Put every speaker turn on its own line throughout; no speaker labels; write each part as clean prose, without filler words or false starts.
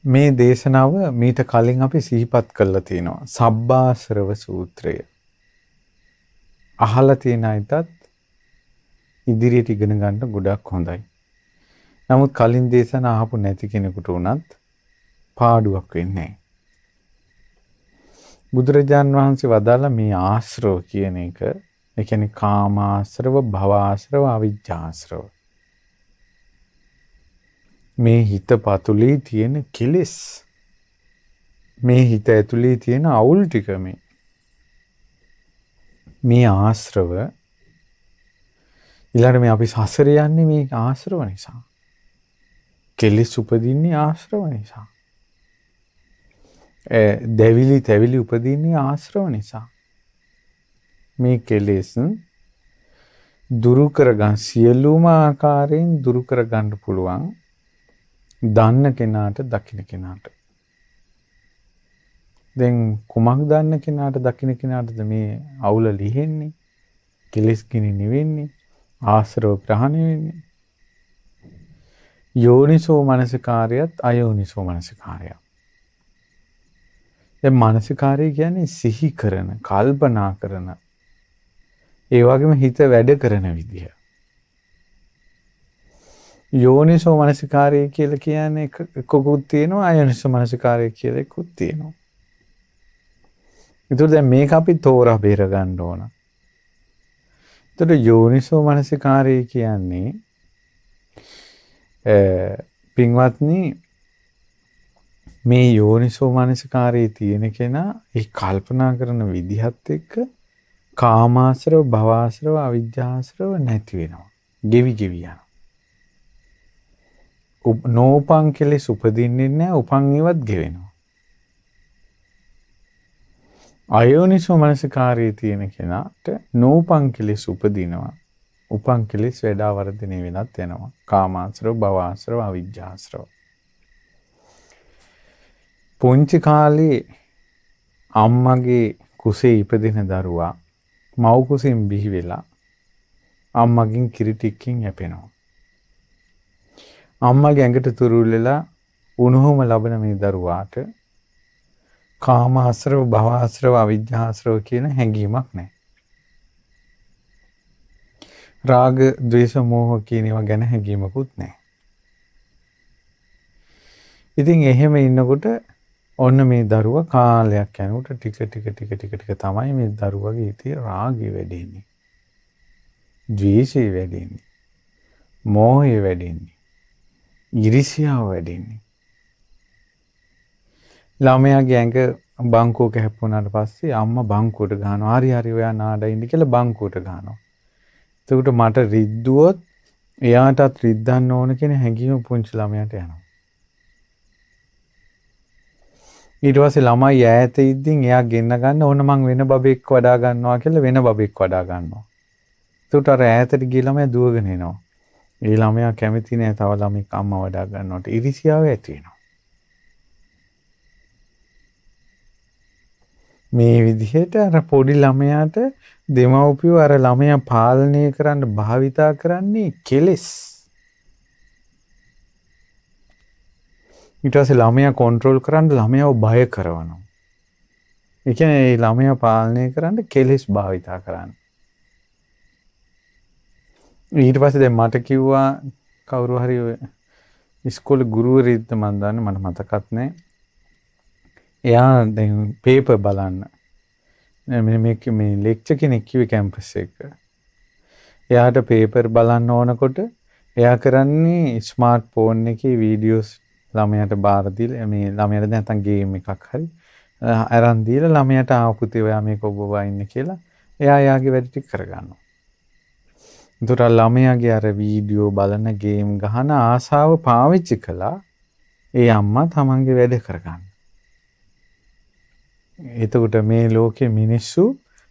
මේ දේශනාව මීට කලින් අපි සිහිපත් කරලා තියෙනවා. සබ්බාශ්‍රව සූත්‍රය. අහලා තියෙන අයටත් ඉදිරියට ඉගෙන ගන්න ගොඩක් හොඳයි. නමුත් කලින් දේශනා අහපු නැති කෙනෙකුට උනත් පාඩුවක් වෙන්නේ නැහැ. බුදුරජාන් වහන්සේ වදාළ මේ ආශ්‍රව කියන එක, ඒ කියන්නේ කාමාශ්‍රව, භවආශ්‍රව, අවිජ්ජාශ්‍රව. මේ හිත පතුලේ තියෙන කෙලෙස්, මේ හිත ඇතුලේ තියෙන අවුල් ටික මේ ආශ්‍රව ඊළඟට මේ අපි සසර යන්නේ මේ ආශ්‍රව නිසා. කෙලෙස් උපදින්නේ ආශ්‍රව නිසා. දෙවිලි තැවිලි උපදින්නේ ආශ්‍රව නිසා. මේ කෙලෙස් දුරු කරගන්න සියලුම ආකාරයෙන් දුරු කරගන්න පුළුවන් දන්න කෙනාට, දකින්න කෙනාට. දැන් කුමක් දන්න කෙනාට, දකින්න කෙනාටද මේ අවුල ලිහෙන්නේ? කෙලෙස් ගිනි නිවෙන්නේ? ආශ්‍රව ප්‍රහාණය වෙන්නේ? යෝනිසෝ මනසිකාරයත් අයෝනිසෝ මනසිකාරයත්. දැන් මනසිකාරය කියන්නේ සිහි කරන, කල්පනා කරන, ඒ වගේම හිත වැඩ කරන විදිහ. යෝනිසෝ මනසිකාරය කියලා කියන්නේ එකකුත් තියෙනවා, අයෝනිසෝ මනසිකාරය කියලා එකකුත් තියෙනවා. ඒතකොට දැන් මේක අපි තෝරා බේර ගන්න ඕන. ඒතකොට යෝනිසෝ මනසිකාරය කියන්නේ පින්වත්නි, මේ යෝනිසෝ මනසිකාරයේ තියෙන කෙනා ඒ කල්පනා කරන විදිහත් එක්ක කාමාශ්‍රව, භවආශ්‍රව, අවිජ්ජාශ්‍රව නැති වෙනවා. ගෙවි ගෙවි යනවා. නෝපං කෙලෙස් උපදින්නේ නැහැ, උපන් ඒවත් ගෙවෙනවා. අයෝනිසෝ මනසිකාරයේ තියෙන කෙනාට නෝපං කෙලෙස් උපදිනවා, උපන් කෙලෙස් වඩා වර්ධනය වෙනත් යනවා. කාමාශ්‍රව, භවආශ්‍රව, අවිජ්ජාශ්‍රව. පුංචි කාලේ අම්මගේ කුසේ ඉපදෙන දරුවා මව් කුසෙන් බිහි වෙලා අම්මගෙන් කිරි ටිකකින් යැපෙනවා. අම්මගේ ඇඟට තුරුල් වෙලා උණුහුම ලබන මේ දරුවාට කාමාශ්‍රව, භවආශ්‍රව, අවිජ්ජාශ්‍රව කියන හැඟීමක් නැහැ. රාග, ද්වේෂ, මෝහ කියන ඒවා ගැන හැඟීමකුත් නැහැ. ඉතින් එහෙම ඉන්නකොට ඔන්න මේ දරුවා කාලයක් යනකොට ටික තමයි මේ දරුවගේ හිතේ රාගය වැඩෙන්නේ. ද්වේෂය වැඩෙන්නේ. මෝහය වැඩෙන්නේ. ඉරිසියාව වැඩෙන්නේ. ළමයාගේ ඇඟ බංකුවක හැප්පුණාට පස්සේ අම්මා බංකුවට ගහනවා. හරි ඔයා නාඩයින්ද කියලා බංකුවට ගහනවා. එතකොට මට රිද්දුවොත් එයාටත් රිද්දන්න ඕන කියන හැඟීම පුංචි ළමයාට යනවා. ඊට පස්සේ ළමයි ඈත ඉද්දින් එයා ගෙන්න ගන්න ඕන මං වෙන බබෙක් වඩා ගන්නවා කියලා වෙන බබෙක් වඩා ගන්නවා. එතකොට අර ඈතට ගිය ළමයා දුවගෙන එනවා. ඒ ළමයා කැමති නෑ තව ළමෙක් අම්මා වඩා ගන්නවට. ඉරිසියාව ඇති වෙනවා. මේ විදිහට අර පොඩි ළමයාට දෙමව්පියෝ අර ළමයා පාලනය කරන්න භාවිතා කරන්නේ කෙලෙස්. ඊට පස්සේ ළමයා කන්ට්‍රෝල් කරන්න ළමයාව බය කරනවා. ඒ කියන්නේ මේ ළමයා පාලනය කරන්න කෙලෙස් භාවිතා කරන්න. ඊට පස්සේ දැන් මට කිව්වා කවුරු හරි ඉස්කෝලේ ගුරුවරයෙක්ද මන් දන්නේ මට මතකත් නැහැ. එයා දැන් පේපර් බලන්න. මේ ලෙක්චර් කෙනෙක් කිව්වේ කැම්පස් එක. එයාට පේපර් බලන්න ඕනකොට එයා කරන්නේ ස්මාර්ට් ෆෝන් එකේ වීඩියෝස් ළමයාට බාර දීලා මේ ළමයාට නැත්තම් ගේම් එකක් හරි අරන් දීලා ළමයාට ආපුතේ ඔයා මේක ඔබ වයින්න කියලා එයා යාගේ වැඩ ටික කරගන්නවා. ඒතර ළමයාගේ අර වීඩියෝ බලන ගේම් ගහන ආසාව පාවිච්චි කළා ඒ අම්මා තමන්ගේ වැඩ කරගන්න. එතකොට මේ ලෝකේ මිනිස්සු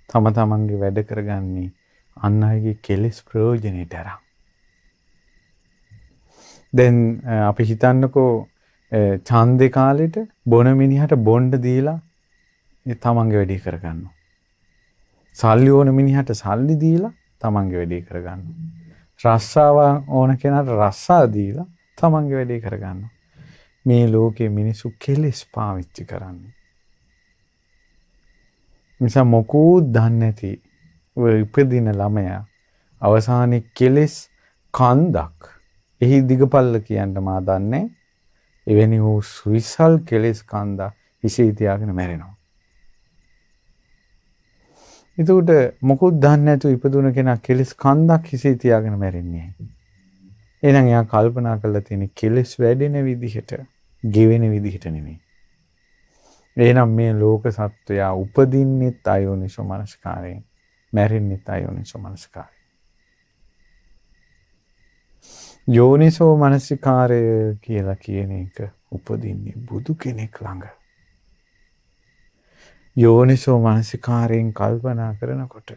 තම තමන්ගේ වැඩ කරගන්නේ අන් අයගේ කෙලෙස් ප්‍රයෝජනෙට අරන්. දැන් අපි හිතන්නකෝ ඡන්දේ කාලෙට බොන මිනිහට බොණ්ඩ දීලා ඒ තමන්ගේ වැඩේ කරගන්නවා. සල්ලි ඕන මිනිහට සල්ලි දීලා තමන්ගේ වැඩේ කරගන්නවා. රස්සාව ඕන කෙනාට රස්සා දීලා තමන්ගේ වැඩේ කරගන්නවා. මේ ලෝකේ මිනිස්සු කෙලෙස් පාවිච්චි කරන්නේ. නිසා මොකුත් දන්නේ නැති ඔය ඉපදින ළමයා අවසානයේ කෙලෙස් කන්දක් එහි දිගපල්ල කියන්න මා දන්නේ. එවැනි වූ සුවිසල් කෙලෙස් කන්දා හිසේ තියාගෙන මැරෙනවා. එතකොට මොකුත් දන්නේ නැතුව ඉපදුන කෙනා කෙලෙස් කන්දක් හිසේ තියාගෙන මැරෙන්නේ. එහෙනම් එයා කල්පනා කරලා තියෙන කෙලෙස් වැඩෙන විදිහට, ගෙවෙන විදිහට නෙමෙයි. එහෙනම් මේ ලෝක සත්වයා උපදින්නෙත් අයෝනිසෝ මනස්කාරයෙන්, මැරෙන්නෙත් අයෝනිසෝ මනස්කාරයෙන්. යෝනිසෝ මනසිකාරය කියලා කියන එක උපදින්නේ බුදු කෙනෙක් ළඟ. යෝනිසෝ මනසිකාරයෙන් කල්පනා කරනකොට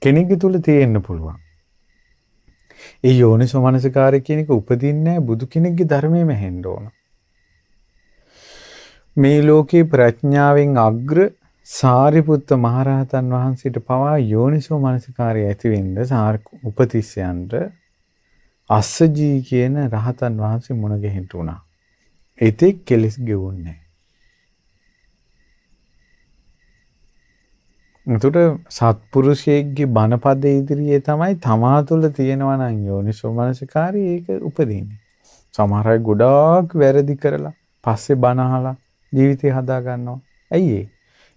කෙනෙක්ගේ තුල තියෙන්න පුළුවන්. ඒ යෝනිසෝ මනසිකාරය කියන එක උපදින්නේ බුදු කෙනෙක්ගේ ධර්මයෙන්ම හෙන්න ඕන. මේ ලෝකේ ප්‍රඥාවෙන් අග්‍ර සාරිපුත්ත මහරහතන් වහන්සේට පවා යෝනිසෝ මනසිකාරය ඇති වෙන්න උපතිස්සයන්ට අස්සජී කියන රහතන් වහන්සේ මුණ ගැහෙන්න උනා. ඒතෙක් කෙලස් ගෙවුන්නේ. එතකොට සත්පුරුෂයෙක්ගේ බණපදයේ ඉදිරියේ තමයි තමා තුළ තියෙනවා නම් යෝනිසෝ මනසිකාරය ඒක උපදින්නේ. සමහර අය ගොඩාක් වැරදි කරලා පස්සේ බණ අහලා ජීවිතය හදා ගන්නවා. ඇයි ඒ?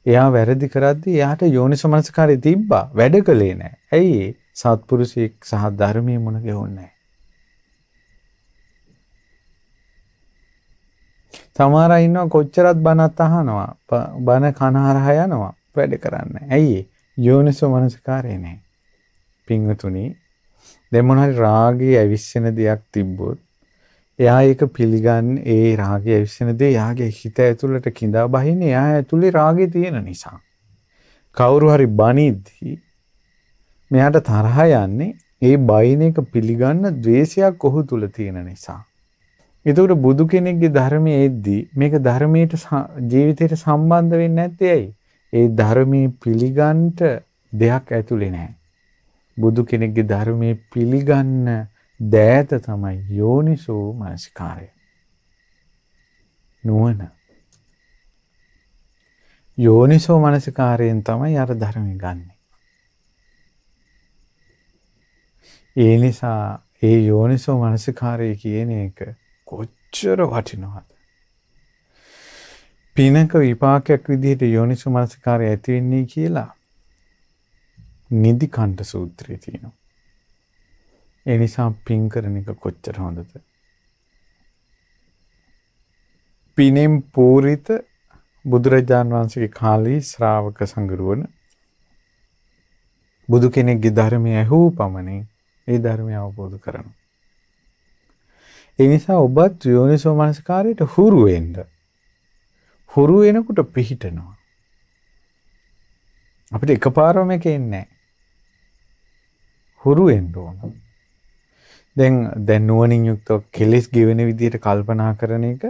එයා වැරදි කරද්දී එයාට යෝනිසෝ මනසිකාරය තිබ්බා. වැඩ කළේ නැහැ. ඇයි ඒ? සත්පුරුෂයෙක් සහ ධර්මයේ මුණ ගැහුන්නේ නැහැ. සමහර අය ඉන්නවා කොච්චරත් බණත් අහනවා. බණ කන හරහා යනවා. වැඩ කරන්නේ. ඇයි ඒ? යෝනිසෝ මනසිකාරය නැහැ. පින්වතුනි, දැන් මොන හරි රාගයේ ඇවිස්සෙන දෙයක් තිබ්බොත් එයා ඒක පිළිගන්නේ ඒ රාගය ඇවිස්සෙන දේ එයාගේ හිත ඇතුළට கிඳා බහින්නේ එයා ඇතුලේ රාගය තියෙන නිසා. කවුරු හරි බනිද්දී මෙයාට තරහ යන්නේ ඒ බයින එක පිළිගන්න ද්වේෂයක් ඔහු තුල තියෙන නිසා. ඒකට බුදු කෙනෙක්ගේ ධර්මයේ එද්දී මේක ධර්මයට ජීවිතයට සම්බන්ධ වෙන්නේ නැත්තේ ඇයි? ඒ ධර්මයේ පිළිගන්නට දෙයක් ඇතුලේ නැහැ. බුදු කෙනෙක්ගේ ධර්මයේ පිළිගන්න දෑත තමයි යෝනිසෝ මනසිකාරය. නුවණ. යෝනිසෝ මනසිකාරයෙන් තමයි අර ධර්මය ගන්නෙ. ඒ නිසා ඒ යෝනිසෝ මනසිකාරය කියන එක කොච්චර වටිනවද? පිනක විපාකයක් විදිහට යෝනිසෝ මනසිකාරය ඇති වෙන්නේ කියලා නිදි කණ්ඩ සූත්‍රයේ තියෙනවා. ඒ නිසා පින් කරන එක කොච්චර හොඳද? පිනෙන් පූරිත බුදුරජාන් වහන්සේගේ කාලේ ශ්‍රාවක සංගරුවන බුදු කෙනෙක්ගේ ධර්මය ඇහූ පමණින් ඒ ධර්මය අවබෝධ කරනවා. ඒ නිසා ඔබත් යෝනිසෝ මනසිකාරයට හුරු වෙන්න. හුරු වෙනකොට පිහිටනවා. අපිට එකපාරම මේක එන්නේ නැහැ. හුරු වෙන්න ඕන. දැන් නුවණින් යුක්තව කෙලෙස් ගෙවෙන විදිහට කල්පනා කරන එක,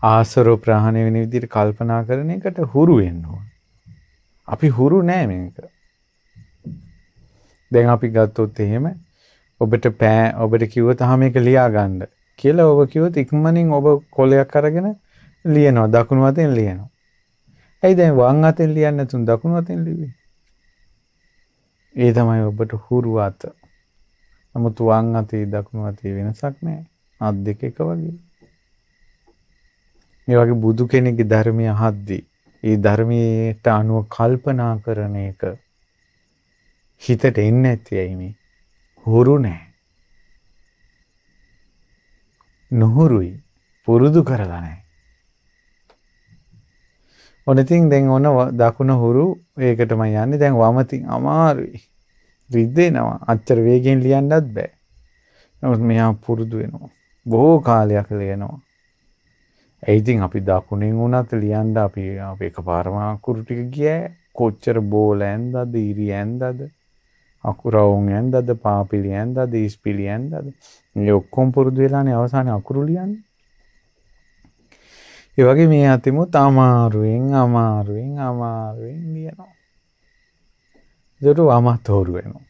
ආසරෝ ප්‍රහාණය වෙන විදිහට කල්පනා කරන එකට හුරු වෙන්න ඕන. අපි හුරු නෑ මේක. දැන් අපි ගත්තොත් එහෙම ඔබට කිව්වොත් මේක ලියා ගන්න කියලා ඔබ කිව්වොත් ඉක්මනින් ඔබ කොලයක් අරගෙන ලියනවා, දකුණු අතෙන් ලියනවා. ඇයි දැන් වම් අතෙන් ලියන්නේ නැතුන් දකුණු අතෙන් ලිව්වේ? ඒ තමයි ඔබට හුරු අත. නමුත් වම් අතේ දකුණු අතේ වෙනසක් නැහැ. අත් දෙක එක වගේ. මේ වගේ බුදු කෙනෙක්ගේ ධර්මය අහද්දී ඒ ධර්මයට අනුව කල්පනා කරන එක හිතට එන්නේ නැති ඇයි මේ? හුරු නැහැ. නොහුරුයි. පුරුදු කරලා නැහැ. ඔනතින් දැන් ඔන්න දකුණ හුරු ඒකටම යන්නේ. දැන් වමතින් අමාරුයි. රිදෙනවා. අච්චර වේගෙන් ලියන්නත් බෑ. නමුත් මෙයා පුරුදු වෙනවා. බොහෝ කාලයක් ලියනවා. ඒ ඉතින් අපි දකුණෙන් වුණත් ලියන්න අපි එකපාරම අකුරු ටික ගියා. කොච්චර බෝල ඇන්දද, ඉරි ඇන්දද, අකුරවුන් ඇන්දද, පාපිලි ඇන්දද, ඉස්පිලි ඇන්දද. මේ ඔක්කොම පුරුදු වෙලානේ අවසානයේ අකුරු ලියන්නේ. ඒ වගේ මේ අතිමුත් අමාරුවෙන් ලියනවා. ඒකට වමත් හොරු වෙනවා.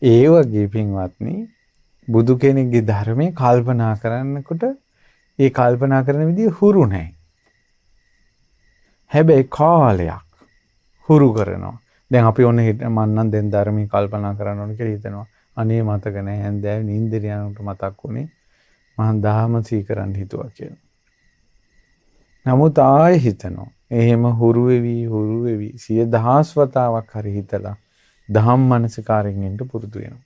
ඒ වගේ පින්වත්නි බුදු කෙනෙක්ගේ ධර්මයේ කල්පනා කරනකොට ඒ කල්පනා කරන විදිය හුරු නැහැ. හැබැයි කාලයක් හුරු කරනවා. දැන් අපි ඔන්න මන්නම් දැන් ධර්මයේ කල්පනා කරන්න ඕන කියලා හිතනවා. අනේ මතක නැහැ හැන්දෑව නිින්දට යනකොට මතක් වුණේ මහන් දහම සීකරන්න හිතුවා කියලා. නමුත් ආයෙ හිතනවා. එහෙම හුරු වෙවි 10000 වතාවක් හරි හිතලා දහම් මනසිකාරයෙන් ඉන්න පුරුදු වෙනවා.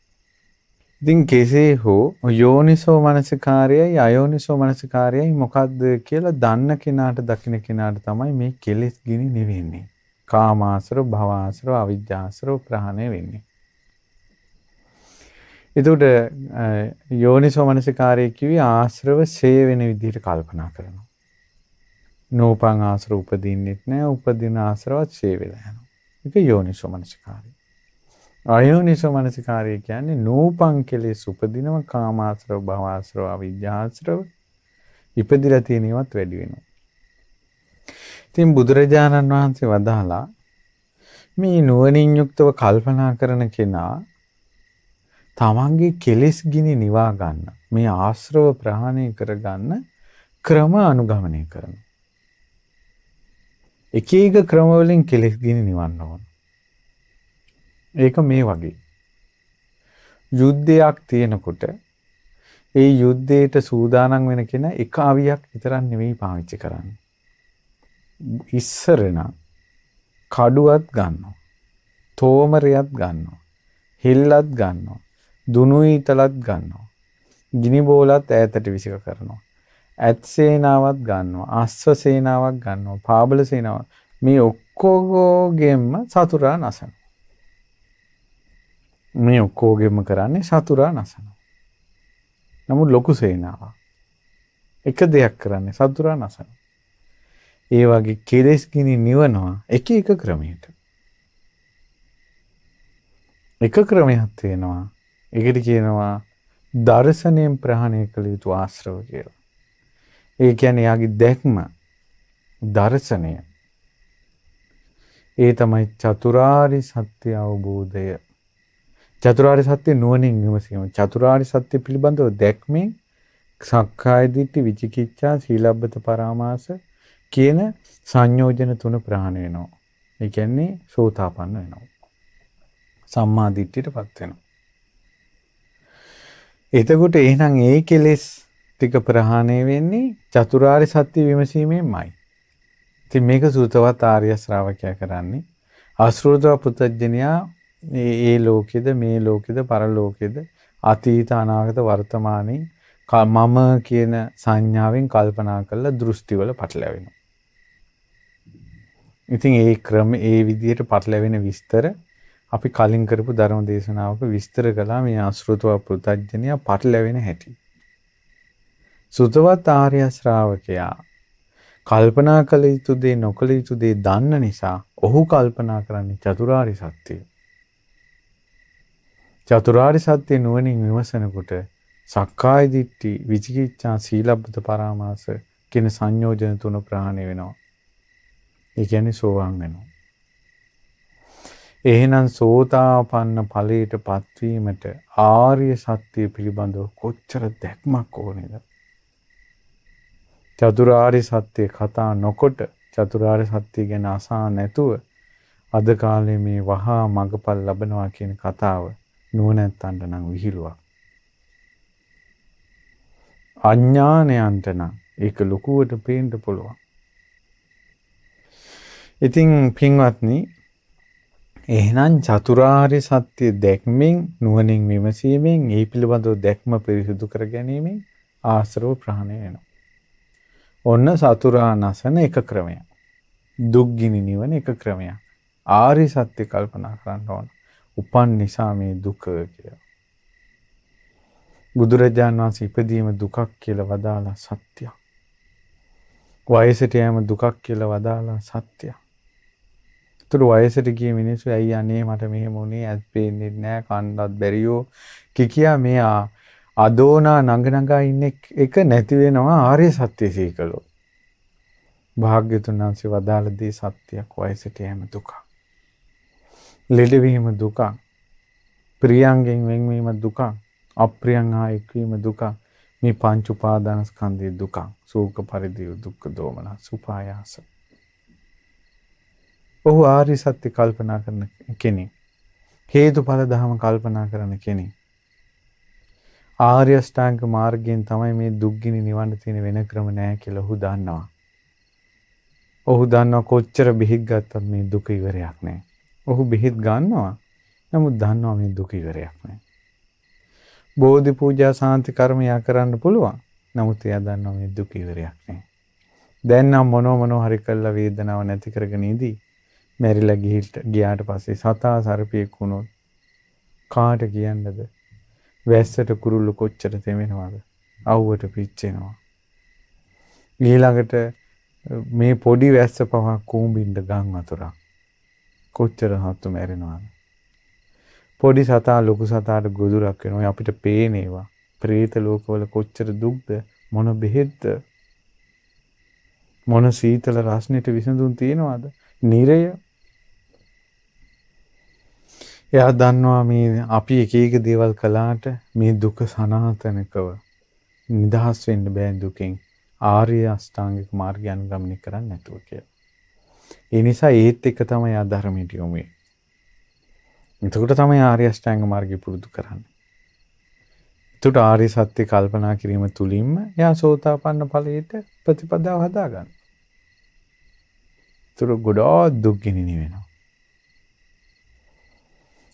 ඉතින් කෙසේ හෝ යෝනිසෝ මනසිකාරයයි අයෝනිසෝ මනසිකාරයයි මොකද්ද කියලා දන්න කෙනාට දකින්න කෙනාට තමයි මේ කෙලෙස් ගිනි නිවෙන්නේ. කාමාශ්‍රව, භවආශ්‍රව, අවිජ්ජාශ්‍රව ප්‍රහාණය වෙන්නේ. එතකොට යෝනිසෝ මනසිකාරය කිව්වේ ආශ්‍රව ඡේ වෙන විදිහට කල්පනා කරනවා. නෝපං ආශ්‍රව උපදින්නෙත් නැහැ, උපදින ආශ්‍රවත් ඡේ වෙලා යනවා. ඒක යෝනිසෝ මනසිකාරය. අයෝනිසෝ මනසිකාරය කියන්නේ නෝපං කෙලෙස් උපදිනව කාමාශ්‍රව, භවආශ්‍රව, අවිජ්ජාශ්‍රව ඉපදිලා තියෙනවත් වැඩි වෙනවා. ඉතින් බුදුරජාණන් වහන්සේ වදාලා මේ නුවණින් යුක්තව කල්පනා කරන කෙනා තමන්ගේ කෙලෙස් ගිනි නිවා ගන්න, මේ ආශ්‍රව ප්‍රහාණය කරගන්න ක්‍රම අනුගමනය කරනවා. එක එක ක්‍රම වලින් කෙලෙස් ගිනි නිවන්න ඕන. ඒක මේ වගේ. යුද්ධයක් තියෙනකොට ඒ යුද්ධයට සූදානම් වෙන කෙනා එක අවියක් විතරක් නෙවෙයි පාවිච්චි කරන්නේ. ඉස්සර නම් කඩුවත් ගන්නවා. තෝමරයත් ගන්නවා. හිල්ලත් ගන්නවා. දුනු ඊතලත් ගන්නවා. ගිනි බෝලත් ඈතට විසික කරනවා. ඇත් සේනාවක් ගන්නවා. අශ්ව සේනාවක් ගන්නවා. පාබල සේනාවක්. මේ ඔක්කොගේම සතුරා නසන. මේ ඔක්කොගෙම කරන්නේ සතුරා නසනවා. නමුත් ලොකු සේනාවක් එක දෙයක් කරන්නේ සතුරා නසනවා. ඒ වගේ කෙලෙස් ගිනි නිවනවා එක එක ක්‍රමයකට. එක ක්‍රමයක් තියෙනවා. ඒකට කියනවා දර්ශනයෙන් ප්‍රහාණය කළ යුතු ආශ්‍රව කියලා. ඒ කියන්නේ යාගේ දැක්ම දර්ශනය. ඒ තමයි චතුරාර්ය සත්‍ය අවබෝධය. චතුරාර්ය සත්‍ය නුවණින් විමසීම. චතුරාර්ය සත්‍ය පිළිබඳව දැක්මෙන් සක්කාය දිට්ඨි, විචිකිච්ඡා, සීලබ්බත පරාමාස කියන සංයෝජන තුන ප්‍රහාණය වෙනවා. ඒ කියන්නේ සෝතාපන්න වෙනවා. සම්මා දිට්ඨියටපත් වෙනවා. එතකොට එහෙනම් ඒ කෙලෙස් ටික ප්‍රහාණය වෙන්නේ චතුරාර්ය සත්‍ය විමසීමෙන්මයි. ඉතින් මේක සූතවත් ආර්ය ශ්‍රාවකයා කරන්නේ. අසෘතව පුතඥයා ඒ ලෝකෙද මේ ලෝකෙද පරලෝකෙද අතීත අනාගත වර්තමානයේ මම කියන සංඥාවෙන් කල්පනා කරලා දෘෂ්ටිවල පටලැවෙනවා. ඉතින් ඒ විදිහට පටලැවෙන විස්තර අපි කලින් කරපු ධර්ම දේශනාවක විස්තර කළා මේ අසෘතව පුතඥයා පටලැවෙන හැටි. සුතවත් ආර්ය ශ්‍රාවකයා කල්පනා කළ යුතු දේ නොකළ යුතු දේ දන්න නිසා ඔහු කල්පනා කරන්නේ චතුරාර්ය සත්‍යය. චතුරාර්ය සත්‍ය නුවණින් විමසනකොට සක්කාය දිට්ඨි, විචිකිච්ඡා, සීලබ්බත පරාමාස කියන සංයෝජන තුන ප්‍රහාණය වෙනවා. ඒ කියන්නේ සෝවාන් වෙනවා. එහෙනම් සෝතාපන්න ඵලයට පත්වීමට ආර්ය සත්‍ය පිළිබඳව කොච්චර දැක්මක් ඕනේද? චතුරාර්ය සත්‍ය කතා නොකොට චතුරාර්ය සත්‍ය ගැන අසා නැතුව අද කාලේ මේ වහා මගපල් ලබනවා කියන කතාව නුවණැත්තන්ට නම් විහිළුවක්. අඥානයන්ට නම් ඒක ලොකුවට පේන්න පුළුවන්. ඉතින් පින්වත්නි, එහෙනම් චතුරාර්ය සත්‍ය දැක්මෙන් නුවණින් විමසීමෙන් ඒ පිළිබඳව දැක්ම පිරිසුදු කර ගැනීමෙන් ආශ්‍රව ප්‍රහාණය වෙනවා. ඔන්න සතුරා නසන එක ක්‍රමයක්. දුක්ගිනි නිවන එක ක්‍රමයක්. ආර්ය සත්‍ය කල්පනා කරන්න ඕන. උපන් නිසා මේ දුක කියලා. බුදුරජාණන් වහන්සේ ඉපදීම දුකක් කියලා වදාලා සත්‍යයක්. වයසට යෑම දුකක් කියලා වදාලා සත්‍යයක්. ඒතර වයසට ගිය මිනිස්සු ඇයි අනේ මට මෙහෙම වුනේ, ඇස් පේන්නේ නැහැ, කන්නත් බැරියෝ කියා මේ අදෝනා නඟනඟා ඉන්න එක නැති වෙනවා ආර්ය සත්‍ය සීකලෝ. භාග්‍යතුන් වහන්සේ වදාළ දේ සත්‍යයක්. වයසට යෑම දුකක්. ලෙඩවීම දුකක්. ප්‍රියංගෙන් වෙන්වීම දුක. අප්‍රියං හා එක්වීම දුක. මේ පංච උපාදානස්කන්ධයේ දුක. ශෝක පරිදේව දුක්ඛ දෝමනස් උපායාස. ඔහු ආර්ය සත්‍ය කල්පනා කරන කෙනෙක්. හේතුඵල ධම කල්පනා කරන කෙනෙක්. ආර්ය අෂ්ටාංග මාර්ගයෙන් තමයි මේ දුක්ගිනි නිවන්න තියෙන වෙන ක්‍රම නැහැ කියලා ඔහු දන්නවා. ඔහු දන්නවා කොච්චර බෙහෙත් ගත්තත් මේ දුක ඉවරයක් නැහැ. ඔහු බෙහෙත් ගන්නවා. නමුත් දන්නවා මේ දුක ඉවරයක් නැහැ. බෝධි පූජා සාන්ති කර්මයක් කරන්න පුළුවන්. නමුත් එයා දන්නවා මේ දුක ඉවරයක් නැහැ. දැන් නම් මොනෝ හරි කළා වේදනාව නැති කරගෙන ඉදී. මැරිලා ගියාට පස්සේ සතා සර්පියෙක් වුණොත් කාට කියන්නද? වැස්සට කුරුල්ල කොච්චර තෙමෙනවද? අවුවට පිච්චෙනවා. ඊළඟට මේ පොඩි වැස්ස පවා කූඹින්ද ගම් වතුරක්. කොච්චර හත්තු මැරෙනවද? පොඩි සතා ලොකු සතාට ගොදුරක් වෙනවා. අපිට පේනේවා. പ്രേත ලෝකවල කොච්චර දුක්ද? මොන බෙහෙත්ද? මොන සීතල රස්නෙට විසඳුම් තියනවද? නිරය. එයා දන්නවා මේ අපි එක එක දේවල් කළාට මේ දුක සනාතනකව නිදහස් වෙන්න බෑ දුකෙන්. ආර්ය අෂ්ටාංගික මාර්ගය අනුගමනය කරන්නේ නැතුව කියලා. ඒ නිසා ඒත් එක තමයි ආධර්මයට යොමු වෙන්නේ. එතකොට තමයි ආර්ය අෂ්ටාංග මාර්ගය පුරුදු කරන්නේ. එතකොට ආර්ය සත්‍ය කල්පනා කිරීම තුලින්ම එයා සෝතාපන්න ඵලයට ප්‍රතිපදාව හදාගන්නවා. එතකොට ගොඩාක් දුක් ගිනිනි වෙනවා.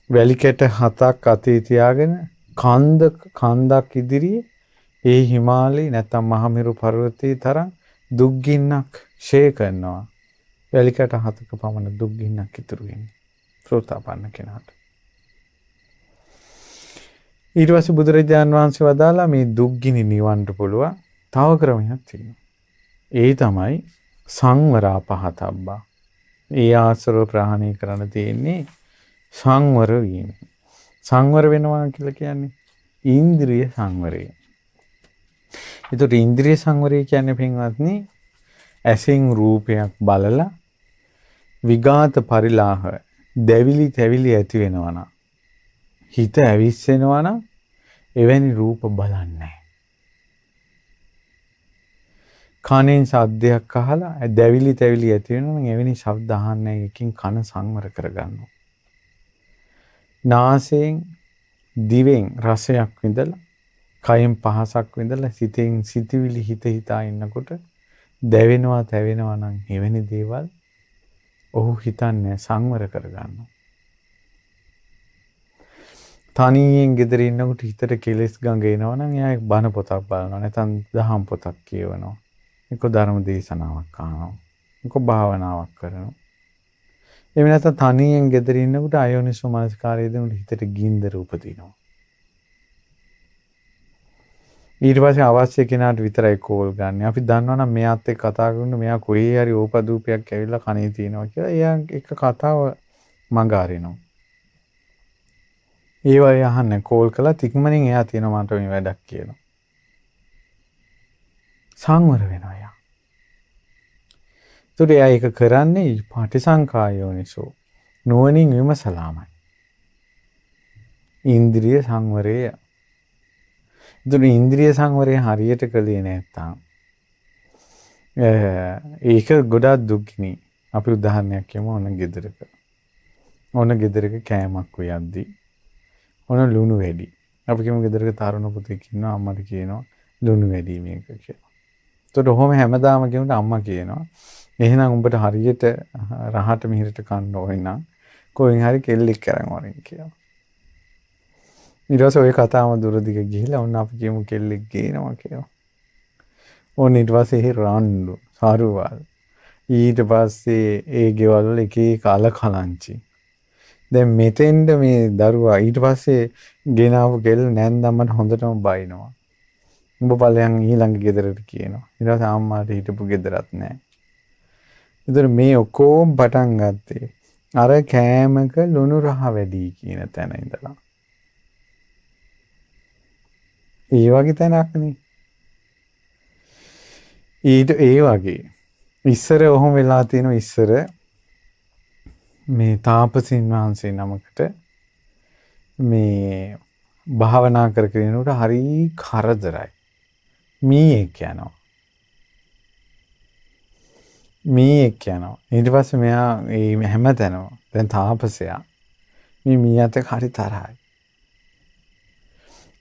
වැලි කැට 7ක් අතේ තියාගෙන කන්දක් ඉදිරියේ ඒ හිමාලය නැත්නම් මහමෙරු පර්වතයේ තරම් දුක් ගින්නක් ෂේ කරනවා. වැලි කැට 7ක පමණ දුක් ගින්නක් ඉතුරු වෙන්නේ සෝතාපන්න කෙනාට. ඊට පස්සේ බුදුරජාන් වහන්සේ වදාලා මේ දුක් ගිනි නිවන්න පුළුවන් තව ක්‍රමයක් තියෙනවා. ඒ තමයි සංවරා පහතබ්බා. ඒ ආශ්‍රව ප්‍රහාණය කරන්න තියෙන්නේ සංවර වීම. සංවර වෙනවා කියලා කියන්නේ ඉන්ද්‍රිය සංවරය. ඒතකොට ඉන්ද්‍රිය සංවරය කියන්නේ පින්වත්නි ඇසින් රූපයක් බලලා විඝාත පරිලාහ දැවිලි තැවිලි ඇති වෙනවා නම් හිත ඇවිස්සෙනවා නම් එවැනි රූප බලන්නේ නැහැ. කනෙන් ශබ්දයක් අහලා දැවිලි තැවිලි ඇති වෙනවා නම් එවැනි ශබ්ද අහන්නේ එකකින් කන සංවර කරගන්නවා. නාසයෙන් දිවෙන් රසයක් විඳලා කයෙන් පහසක් විඳලා සිතෙන් සිතවිලි හිතා ඉන්නකොට දැවෙනවා තැවෙනවා නම් එවැනි දේවල් ඔහු හිතන්නේ සංවර කරගන්නවා. තනියෙන් ගෙදර ඉන්නකොට හිතට කෙලෙස් ගඟ එනවා නම් එයා බණ පොතක් බලනවා නැත්නම් දහම් පොතක් කියවනවා. එක්ක ධර්ම දේශනාවක් අහනවා. එක්ක භාවනාවක් කරනවා. එහෙම නැත්නම් තනියෙන් ගෙදර ඉන්නකොට අයෝනිසෝ මනසිකාරයේ දෙනුට හිතට ගින්දර උපදිනවා. ඊට පස්සේ අවශ්‍ය කෙනාට විතරයි කෝල් ගන්න. අපි දන්නවනම් මෙයාත් එක්ක කතා කරනකොට මෙයා කොහේ හරි ඕපදූපයක් ඇවිල්ලා කනේ තියනවා කියලා එයා එක කතාව මඟ අරිනවා. ඒ වගේ අහන්නේ කෝල් කළා තික්මනින් එයා තියෙනවා මට මේ වැඩක් කියනවා. සංවර වෙනවා එයා. ඒකට එයා ඒක කරන්නේ පටිසංකායෝනිසෝ නුවණින් විමසලාමයි. ඉන්ද්‍රිය සංවරය. ඒකට ඉන්ද්‍රිය සංවරය හරියට කළේ නැත්නම් ඒක ගොඩාක් දුක්ගිනි. අපි උදාහරණයක් කියමු ඕන ගෙදරක. ඕන ගෙදරක කෑමක් උයද්දී ඕන ලුණු වැඩි. අපි කියමු ගෙදරක තරුණ පුතෙක් ඉන්නවා අම්මට කියනවා ලුණු වැඩි මේක කියලා. ඒකට ඔහොම හැමදාම කියනකොට අම්මා කියනවා එහෙනම් උඹට හරියට රහට මිහිරට කන්න ඕනේ නම් කොහෙන් හරි කෙල්ලෙක් කරන් වරින් කියලා. ඊට පස්සේ ওই කතාවම දුර දිග ගිහිලා ඔන්න අපි කියමු කෙල්ලෙක් ගේනවා කියලා. ඕන ඊට පස්සේ රාන්ඩු සාරුවල් ඊට පස්සේ ඒ ගෙවල් වල එක එක අලකලංචි. දැන් මෙතෙන්ද මේ දරුවා ඊට පස්සේ ගෙනාවු කෙල්ල නැන්දම්මට හොඳටම බයිනවා. උඹ ඵලයන් ඊළඟ ගෙදරට කියනවා. ඊට පස්සේ අම්මාට හිටපු ගෙදරත් නැහැ. ඒතර මේ ඔක්කොම පටන් ගත්තේ අර කෑමක ලුණු රහ වැඩි කියන තැන ඉඳලා. ඒ වගේ තැනක්නේ. ඊට ඒ වගේ ඉස්සර ඔහොම වෙලා තියෙනවා. ඉස්සර මේ තාපසින් වහන්සේ නමකට මේ භාවනා කර කෙනෙකුට හරි කරදරයි. මීයක් යනවා. මීයක් යනවා. ඊට පස්සේ මෙයා මේ හැමතැනම දැන් තාපසයා මේ මීයත් එක්ක හරි තරහයි.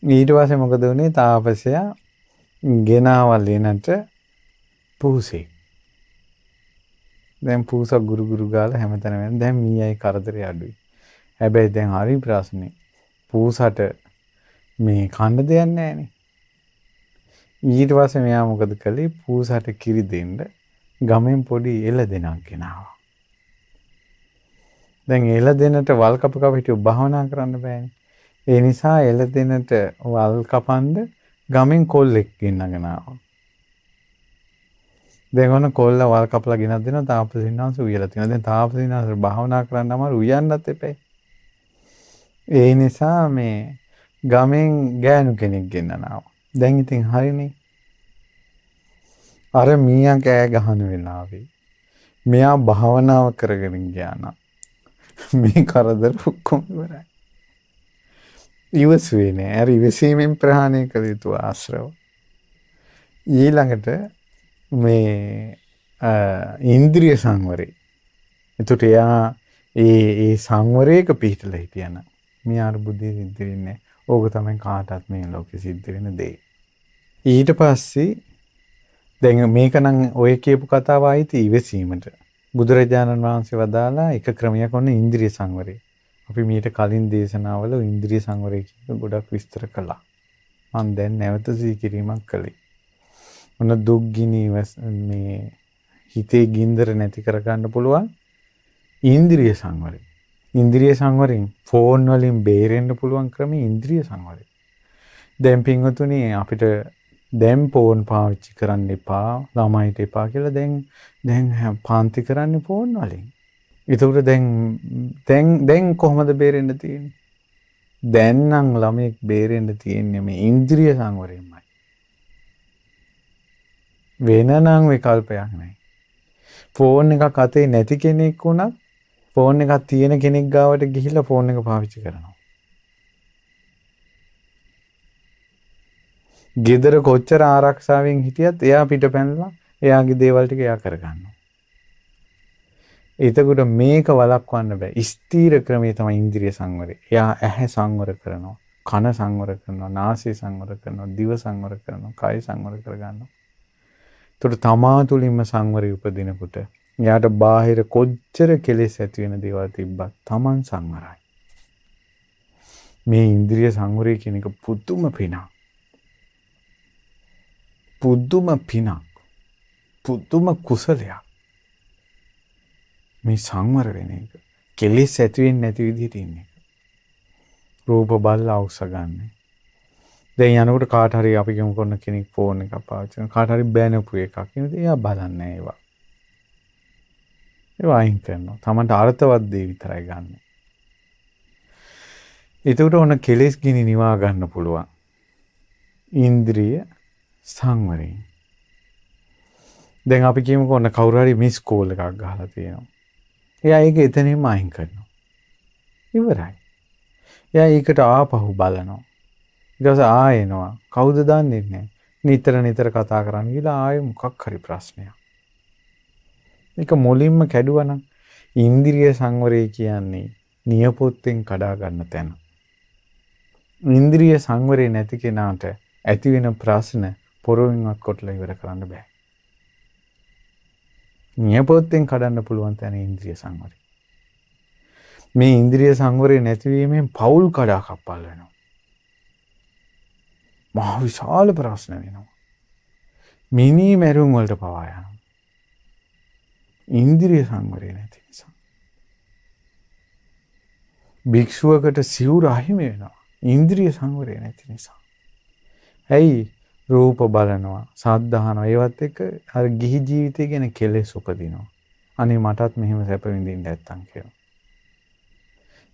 ඊට පස්සේ මොකද වුනේ? තාපසයා ගෙනාවල් එනට පූසේ. දැන් පූසක් ගුරු ගාලා හැමතැනම යන දැන් මීයයි කරදරේ අඩුයි. හැබැයි දැන් හරි ප්‍රශ්නේ. පූසට මේ කන්න දෙයක් නැහැනේ. ඊට පස්සේ මෙයා මොකද කළේ? පූසට කිරි දෙන්න ගමෙන් පොඩි එළ දෙනක් ගෙනාවා. දැන් එළ දෙනට වල් කප හිටියෝ භාවනා කරන්න බෑනේ. ඒ නිසා එළ දෙනට වල් කපන්න ගමෙන් කොල්ලෙක් ගෙන්නගෙන ආවා. දැන් ඔන්න කොල්ල වල් කපලා ගෙනත් දෙනවා තාපසින්නාංශ උයලා තියෙනවා. දැන් තාපසින්නාංශ භාවනා කරන්න අමාරු උයන්නත් එපැයි. ඒ නිසා මේ ගමෙන් ගෑනු කෙනෙක් ගෙන්නනවා. දැන් ඉතින් හරිනේ. අර මීයා කෑ ගහන වෙලාවේ මෙයා භාවනාව කරගෙන ගියා නම් මේ කරදර ඔක්කොම ඉවරයි. ඉවසුවේ නෑ. අර ඉවසීමෙන් ප්‍රහාණය කළ යුතු ආශ්‍රව. ඊළඟට මේ ඉන්ද්‍රිය සංවරේ. එතකොට එයා ඒ සංවරයක පිහිටලා හිටියන මෙයා අර බුද්ධිය සිද්ධ වෙන්නේ. ඕක තමයි කාටවත් මේ ලෝකෙ සිද්ධ වෙන දේ. ඊට පස්සේ දැන් මේක නම් ඔය කියපු කතාව ආйти ඉවසීමට. බුදුරජාණන් වහන්සේ වදාලා එක ක්‍රමයක් ඔන්න ඉන්ද්‍රිය සංවරය. අපි මීට කලින් දේශනාවල ඉන්ද්‍රිය සංවරය කියන ගොඩක් විස්තර කළා. මම දැන් නැවත සිහිකිරීමක් කළේ. ඔන්න දුක්ගිනි මේ හිතේ ගින්දර නැති කරගන්න පුළුවන් ඉන්ද්‍රිය සංවරය. ඉන්ද්‍රිය සංවරයෙන් ෆෝන් වලින් බේරෙන්න පුළුවන් ක්‍රමය ඉන්ද්‍රිය සංවරය. දැන් පින්වතුනි අපිට දැන් ෆෝන් පාවිච්චි කරන්න එපා ළමයිට එපා කියලා දැන් පාන්ති කරන්නේ ෆෝන් වලින්. ඒකට දැන් කොහොමද බේරෙන්න තියෙන්නේ? දැන් නම් ළමෙක් බේරෙන්න තියෙන්නේ මේ ඉන්ද්‍රිය සංවරයෙන්මයි. වෙන නම් විකල්පයක් නැහැ. ෆෝන් එකක් අතේ නැති කෙනෙක් වුණත් ෆෝන් එකක් තියෙන කෙනෙක් ගාවට ගිහිල්ලා ෆෝන් එක පාවිච්චි කරනවා. ගෙදර කොච්චර ආරක්ෂාවෙන් හිටියත් එයා පිට පැනලා එයාගේ දේවල් ටික එයා කරගන්නවා. එතකොට මේක වළක්වන්න බෑ. ස්ථීර ක්‍රමයේ තමයි ඉන්ද්‍රිය සංවරය. එයා ඇහැ සංවර කරනවා, කන සංවර කරනවා, නාසය සංවර කරනවා, දිව සංවර කරනවා, කය සංවර කරගන්නවා. එතකොට තමා තුළින්ම සංවරය උපදිනකොට එයාට බාහිර කොච්චර කෙලෙස් ඇති වෙන දේවල් තිබ්බත් Taman සංවරයි. මේ ඉන්ද්‍රිය සංවරය කියන එක පුදුම පිනක්. පුදුම කුසලයක්. මේ සංවර වෙන එක. කෙලෙස් ඇති වෙන්නේ නැති විදිහට ඉන්න එක. රූප බලලා අවශ්‍ය ගන්න. දැන් යනකොට කාට හරි අපි ගමු කරන කෙනෙක් ෆෝන් එකක් පාවිච්චි කරන කාට හරි බෑනපු එකක්. එයා බලන්නේ ඒවා. ඒවා අයින් කරනවා. තමන්ට අර්ථවත් දේ විතරයි ගන්න. එතකොට ඔන්න කෙලෙස් ගිනි නිවා ගන්න පුළුවන්. ඉන්ද්‍රිය සංවරයෙන්. දැන් අපි කියමුකෝ ඔන්න කවුරු හරි මිස් කෝල් එකක් ගහලා තියෙනවා. එයා ඒක එතනින්ම අයින් කරනවා. ඉවරයි. එයා ඒකට ආපහු බලනවා. ඊට පස්සේ ආයෙනවා. කවුද දන්නේ නැහැ. නිතර කතා කරන්න ගිහලා ආයෙ මොකක් හරි ප්‍රශ්නයක්. ඒක මුලින්ම කැඩුවා නම් ඉන්ද්‍රිය සංවරය කියන්නේ නියපොත්තෙන් කඩා ගන්න තැන. ඉන්ද්‍රිය සංවරය නැති කෙනාට ඇති වෙන ප්‍රශ්න පොරොවෙන්වත් කොටලා ඉවර කරන්න බෑ. නියපොත්තෙන් කඩන්න පුළුවන් තැන ඉන්ද්‍රිය සංවරය. මේ ඉන්ද්‍රිය සංවරය නැතිවීමෙන් පෞල් කඩා කප්පල් වෙනවා. මහ විශාල ප්‍රශ්න වෙනවා. මිනි මැරුම් වලට පවා යනවා. ඉන්ද්‍රිය සංවරය නැති නිසා. භික්ෂුවකට සිවුර අහිමි වෙනවා. ඉන්ද්‍රිය සංවරය නැති නිසා. ඇයි? රූප බලනවා, ශබ්ද අහනවා. ඒවත් එක්ක අර ගිහි ජීවිතය ගැන කෙලෙස් උපදිනවා. අනේ මටත් මෙහෙම සැප විඳින්න නැත්තම් කියලා.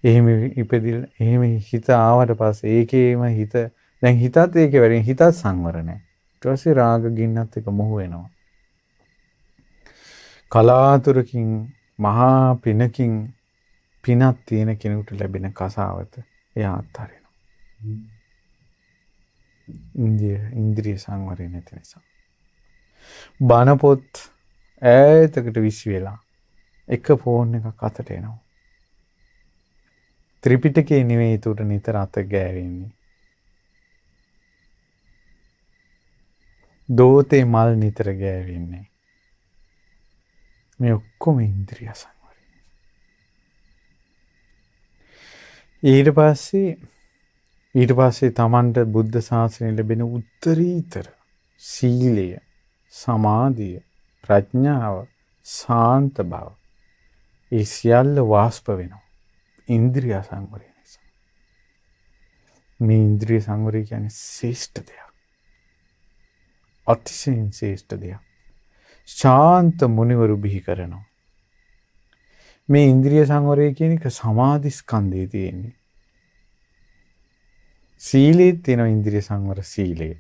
එහෙම ඉපදිලා එහෙම හිත ආවට පස්සේ ඒකේම හිත දැන් හිතත් ඒකේ වැඩි හිතත් සංවර නැහැ. ඊට පස්සේ රාග ගින්නත් එක මොහු වෙනවා. කලාතුරකින් මහා පිනකින් පිනක් තියෙන කෙනෙකුට ලැබෙන කසාවත එයා අත්හරිනවා. ඉන්ද්‍රිය සංවරය නැති නිසා. බණ පොත් ඈතකට විසි වෙලා එක ෆෝන් එකක් අතට එනවා. ත්‍රිපිටකේ නෙවෙයි ඒකට නිතර අත ගෑවෙන්නේ. දෝතේ මල් නිතර ගෑවෙන්නේ. මේ ඔක්කොම ඉන්ද්‍රිය සංවරය. ඊට පස්සේ තමන්ට බුද්ධ ශාසනය ලැබෙන උත්තරීතර සීලය, සමාධිය, ප්‍රඥාව, ශාන්ත බව ඒ සියල්ල වාස්ප වෙනවා. ඉන්ද්‍රිය සංවරය නිසා. මේ ඉන්ද්‍රිය සංවරය කියන්නේ ශ්‍රේෂ්ඨ දෙයක්. අතිශයින් ශ්‍රේෂ්ඨ දෙයක්. ශාන්ත මුනිවරු බිහි කරනවා. මේ ඉන්ද්‍රිය සංවරය කියන එක සමාධි ස්කන්ධයේ තියෙන්නේ. සීලයේ තියෙන ඉන්ද්‍රිය සංවර සීලය.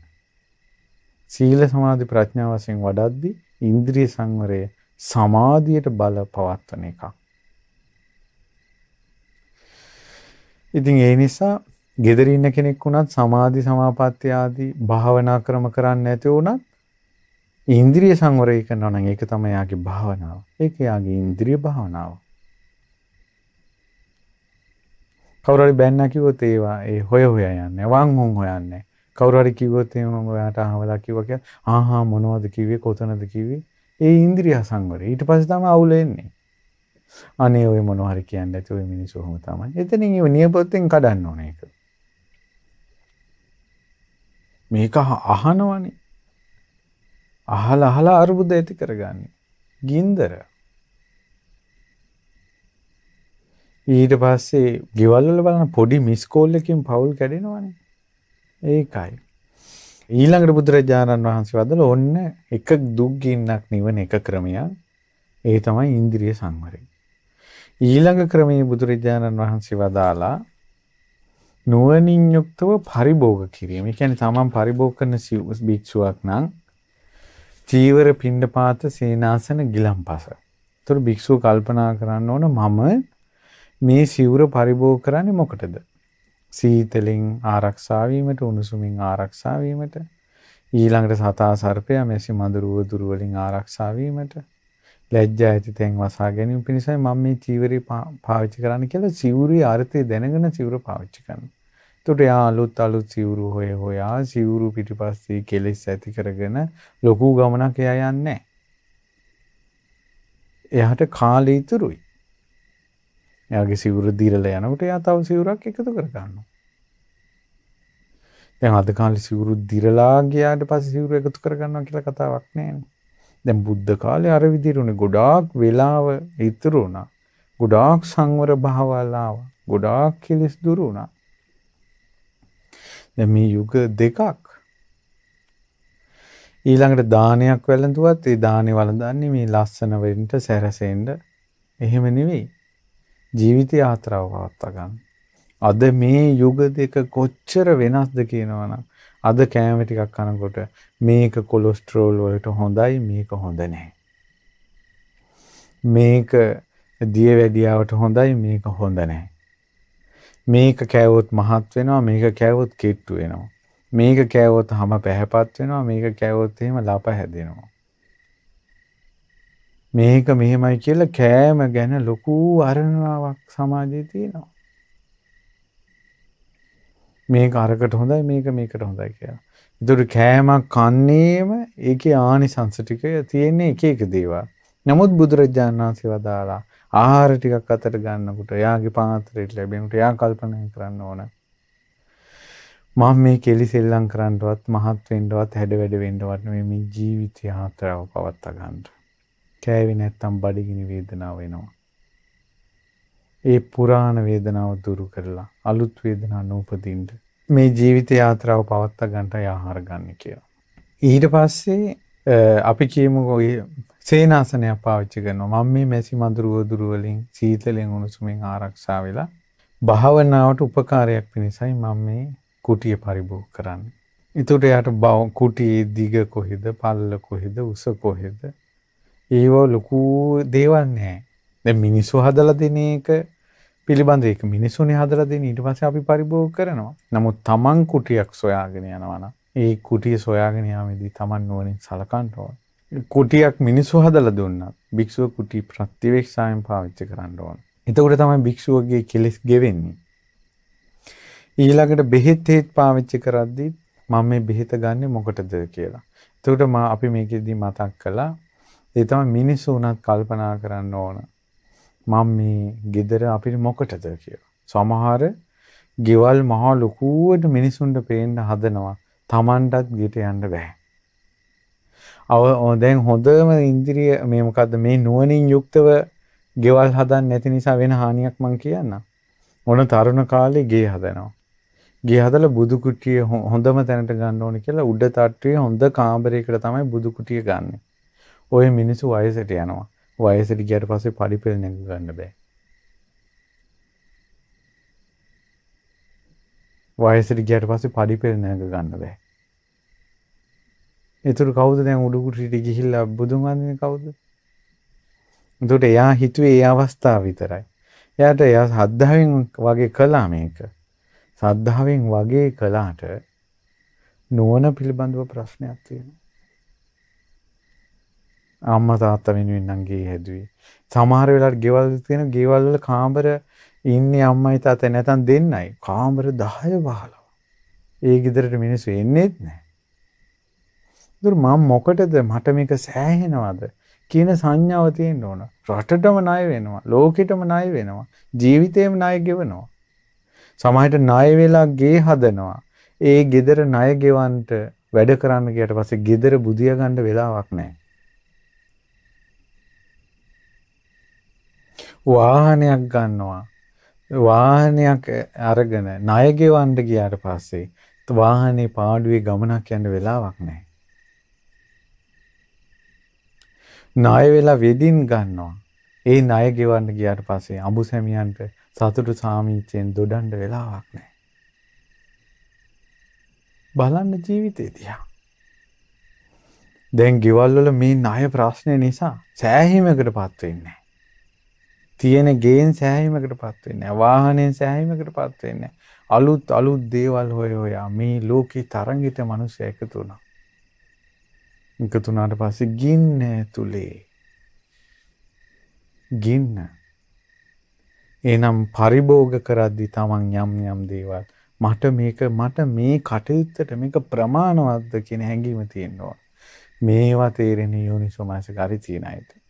සීල සමාධි ප්‍රඥා වශයෙන් වඩද්දී ඉන්ද්‍රිය සංවරය සමාධියට බල පවත්වන එකක්. ඉතින් ඒ නිසා ගෙදර ඉන්න කෙනෙක් වුණත් සමාධි සමාපatti ආදී භාවනා ක්‍රම කරන්නේ නැති වුණත් ඉන්ද්‍රිය සංවරය කරනවා නම් ඒක තමයි යාගේ භාවනාව. ඒක යාගේ ඉන්ද්‍රිය භාවනාව. කවුරු හරි බැන්න කිව්වොත් ඒ හොය යන්නේ වං හොයන්නේ. කවුරු හරි කිව්වොත් එහෙම ඔයාට අහවලා කිව්වා කියලා ආහා මොනවද කිව්වේ කොතනද කිව්වේ? ඒ ඉන්ද්‍රිය සංවරය. ඊට පස්සේ තමයි අවුල එන්නේ. අනේ ඔය මොනවා හරි කියන්නේ නැති ඔය මිනිස්සු ඔහොම තමයි. එතනින් ඒ නියපොත්තෙන් කඩන්න ඕනේ ඒක. මේක අහනවනේ. අහලා අරුබුද ඇති කරගන්නේ. ගින්දර. ඊට පස්සේ ගෙවල් වල බලන පොඩි මිස් කෝල් එකකින් පවුල් කැඩෙනවනේ. ඒකයි. ඊළඟට බුදුරජාණන් වහන්සේ වදාළ ඔන්න එක දුක් ගින්නක් නිවන එක ක්‍රමයක්. ඒ තමයි ඉන්ද්‍රිය සංවරය. ඊළඟ ක්‍රමයේ බුදුරජාණන් වහන්සේ වදාලා නුවණින් යුක්තව පරිභෝග කිරීම. ඒ කියන්නේ තමන් පරිභෝග කරන භික්ෂුවක් නම් චීවර පිණ්ඩපාත සේනාසන ගිලම්පස. ඒතර භික්ෂුව කල්පනා කරන්න ඕන මම මේ සිවුර පරිභෝග කරන්නේ මොකටද? සීතලෙන් ආරක්ෂා වීමට, උණුසුමින් ආරක්ෂා වීමට, ඊළඟට සතා සර්පයා මෙසි මඳුරු වදුරු වලින් ආරක්ෂා වීමට, ලැජ්ජා ඇති තැන් වසා ගැනීම පිණිසයි මම මේ චීවරය පාවිච්චි කරන්න කියලා සිවුරේ අර්ථය දැනගෙන සිවුර පාවිච්චි කරනවා. එතකොට යා අලුත් සිවුරු හොයා සිවුරු පිටිපස්සේ කෙලෙස් ඇති කරගෙන ලොකු ගමනක් එයා යන්නේ නැහැ. එයාට කාලය ඉතුරුයි. එයාගේ සිවුර දිරලා යනකොට එයා තව සිවුරක් එකතු කර ගන්නවා. දැන් අද කාලේ සිවුරු දිරලා ගියාට පස්සේ සිවුර එකතු කර ගන්නවා කියලා කතාවක් නැහැ. දැන් බුද්ධ කාලේ අර විදිහට උනේ ගොඩාක් වෙලාව ඉතුරු වුණා. ගොඩාක් සංවර භාවවල ආවා. ගොඩාක් කෙලෙස් දුරු වුණා. දැන් මේ යුග දෙකක්. ඊළඟට දානයක් වැළඳුවත් ඒ දානේ වළඳන්නේ මේ ලස්සන වෙන්න සැරසෙන්න. එහෙම නෙවෙයි. ජීවිතය ආත්‍රාව පවත්වා ගන්න. අද මේ යුග දෙක කොච්චර වෙනස්ද කියනවනම් අද කෑම ටිකක් කනකොට මේක කොලෙස්ටරෝල් වලට හොඳයි මේක හොඳ නැහැ. මේක දියවැඩියාවට හොඳයි මේක හොඳ නැහැ. මේක කෑවොත් මහත් වෙනවා මේක කෑවොත් කෙට්ටු වෙනවා. මේක කෑවොත් හැම පැහැපත් වෙනවා මේක කෑවොත් එහෙම ලප හැදෙනවා. මේක මෙහෙමයි කියලා කෑම ගැන ලොකු අරණාවක් සමාජයේ තියෙනවා. මේක අරකට හොඳයි මේක මේකට හොඳයි කියලා. ඒතර කෑමක් කන්නේම ඒකේ ආනිසංස ටික තියෙන්නේ එක එක දේවල්. නමුත් බුදුරජාණන් වහන්සේ වදාලා ආහාර ටිකක් අතට ගන්නකොට එයාගේ පාත්‍රයට ලැබෙනකොට එයා කල්පනා කරන්න ඕන. මම මේ කෙලිසෙල්ලම් කරන්නවත් මහත් වෙන්නවත් හැඩ වැඩ වෙන්නවත් නෙමෙයි මේ ජීවිතය ආත්‍රාව පවත්වා ගන්න. කෑවේ නැත්තම් බඩගිනි වේදනාව වෙනවා. ඒ පුරාණ වේදනාව දුරු කරලා අලුත් වේදනාවක් නූපදින්න මේ ජීවිත යාත්‍රාව පවත්වා ගන්නට ආහාර ගන්න කියලා. ඊට පස්සේ අපි කියමු ඔය සේනාසනයක් පාවිච්චි කරනවා. මම මේ මැසි මඳුරු වදුරු වලින් සීතලෙන් උණුසුමින් ආරක්ෂා වෙලා භාවනාවට උපකාරයක් පිණිසයි මම මේ කුටිය පරිභෝග කරන්නේ. ඒකට යාට කුටියේ දිග කොහෙද, පළල කොහෙද, උස කොහෙද? ඒව ලොකු දේවල් නෑ. දැන් මිනිස්සු හදලා දෙන එක පිළිබඳ ඒක මිනිසුනේ හදලා දෙන ඊට පස්සේ අපි පරිභෝග කරනවා. නමුත් තමන් කුටියක් සොයාගෙන යනවා නම් ඒ කුටිය සොයාගෙන යාමේදී තමන් නුවණින් සලකන්න ඕන. කුටියක් මිනිස්සු හදලා දුන්නා. භික්ෂුව කුටි ප්‍රතිවේක්ෂාවෙන් පාවිච්චි කරන්න ඕන. එතකොට තමයි භික්ෂුවගේ කෙලෙස් ගෙවෙන්නේ. ඊළඟට බෙහෙත් පාවිච්චි කරද්දී මම මේ බෙහෙත ගන්නෙ මොකටද කියලා. එතකොට අපි මේකෙදී මතක් කළා ඒ තමයි මිනිස්සු උනත් කල්පනා කරන්න ඕන. මම මේ ගෙදර අපිට මොකටද කියලා. සමහර ගෙවල් මහා ලොකුවට මිනිසුන්ට පේන්න හදනවා. Tamanටත් ගෙට යන්න බෑ. දැන් හොඳම ඉන්ද්‍රිය මේ මොකද්ද මේ නුවණින් යුක්තව ගෙවල් හදන්න නැති නිසා වෙන හානියක් මං කියන්නම්. මොන තරුණ කාලේ ගේ හදනවා. ගේ හදලා බුදු කුටිය හොඳම තැනට ගන්න ඕනේ කියලා උඩ තට්ටුවේ හොඳ කාමරයකට තමයි බුදු කුටිය ගන්නෙ. ඔය මිනිස්සු වයසට යනවා. වයසට ගියට පස්සේ පරිපෙල් නැග ගන්න බෑ. වයසට ගියට පස්සේ පරිපෙල් නැග ගන්න බෑ. ඒතර කවුද දැන් උඩු කුටියට ගිහිල්ලා බුදුන් වහන්සේ කවුද? එතකොට එයා හිතුවේ ඒ අවස්ථාව විතරයි. එයා සද්ධාවෙන් වගේ කළා මේක. සද්ධාවෙන් වගේ කළාට නුවණ පිළිබඳව ප්‍රශ්නයක් තියෙනවා. අම්මා තාත්තා වෙනුවෙන් නම් ගේ හැදුවේ. සමහර වෙලාවට ගෙවල් තියෙන ගෙවල් වල කාමර ඉන්නේ අම්මයි තාත්තයි නැතන් දෙන්නයි. කාමර 10 15. ඒ ගෙදරට මිනිස්සු එන්නේත් නැහැ. ඒතර මම මොකටද මට මේක සෑහෙනවද කියන සංඥාව තියෙන්න ඕන. රටටම ණය වෙනවා. ලෝකෙටම ණය වෙනවා. ජීවිතේම ණය ගෙවනවා. සමහරට ණය වෙලා ගේ හදනවා. ඒ ගෙදර ණය ගෙවන්නට වැඩ කරන්න ගියට පස්සේ ගෙදර බුදියා ගන්න වෙලාවක් නැහැ. වාහනයක් ගන්නවා. වාහනයක් අරගෙන ණය ගෙවන්න ගියාට පස්සේ වාහනේ පාඩුවේ ගමනක් යන්න වෙලාවක් නැහැ. ණය වෙලා වෙඩින් ගන්නවා. ඒ ණය ගෙවන්න ගියාට පස්සේ අඹු සැමියන්ට සතුටු සාමීචයෙන් දොඩන්න වෙලාවක් නැහැ. බලන්න ජීවිතේ දිහා. දැන් ගෙවල් වල මේ ණය ප්‍රශ්නේ නිසා සෑහීමකටපත් වෙන්නේ නැහැ. තියෙන ගේන් සෑහීමකටපත් වෙන්නේ නැහැ. වාහනෙන් සෑහීමකටපත් වෙන්නේ නැහැ. අලුත් දේවල් හොයා මේ ලෝකේ තරංගිත මිනිස්සු එකතු වුණා. එකතු වුණාට පස්සේ ගින්න ඇතුලේ ගින්න එනම් පරිභෝග කරද්දී තමන් යම් දේවල් මට මේ කටයුත්තට මේක ප්‍රමාණවත්ද කියන හැඟීම තියෙනවා. මේවා තේරෙන්නේ යෝනිසෝමනසිකාරී තියන අයට.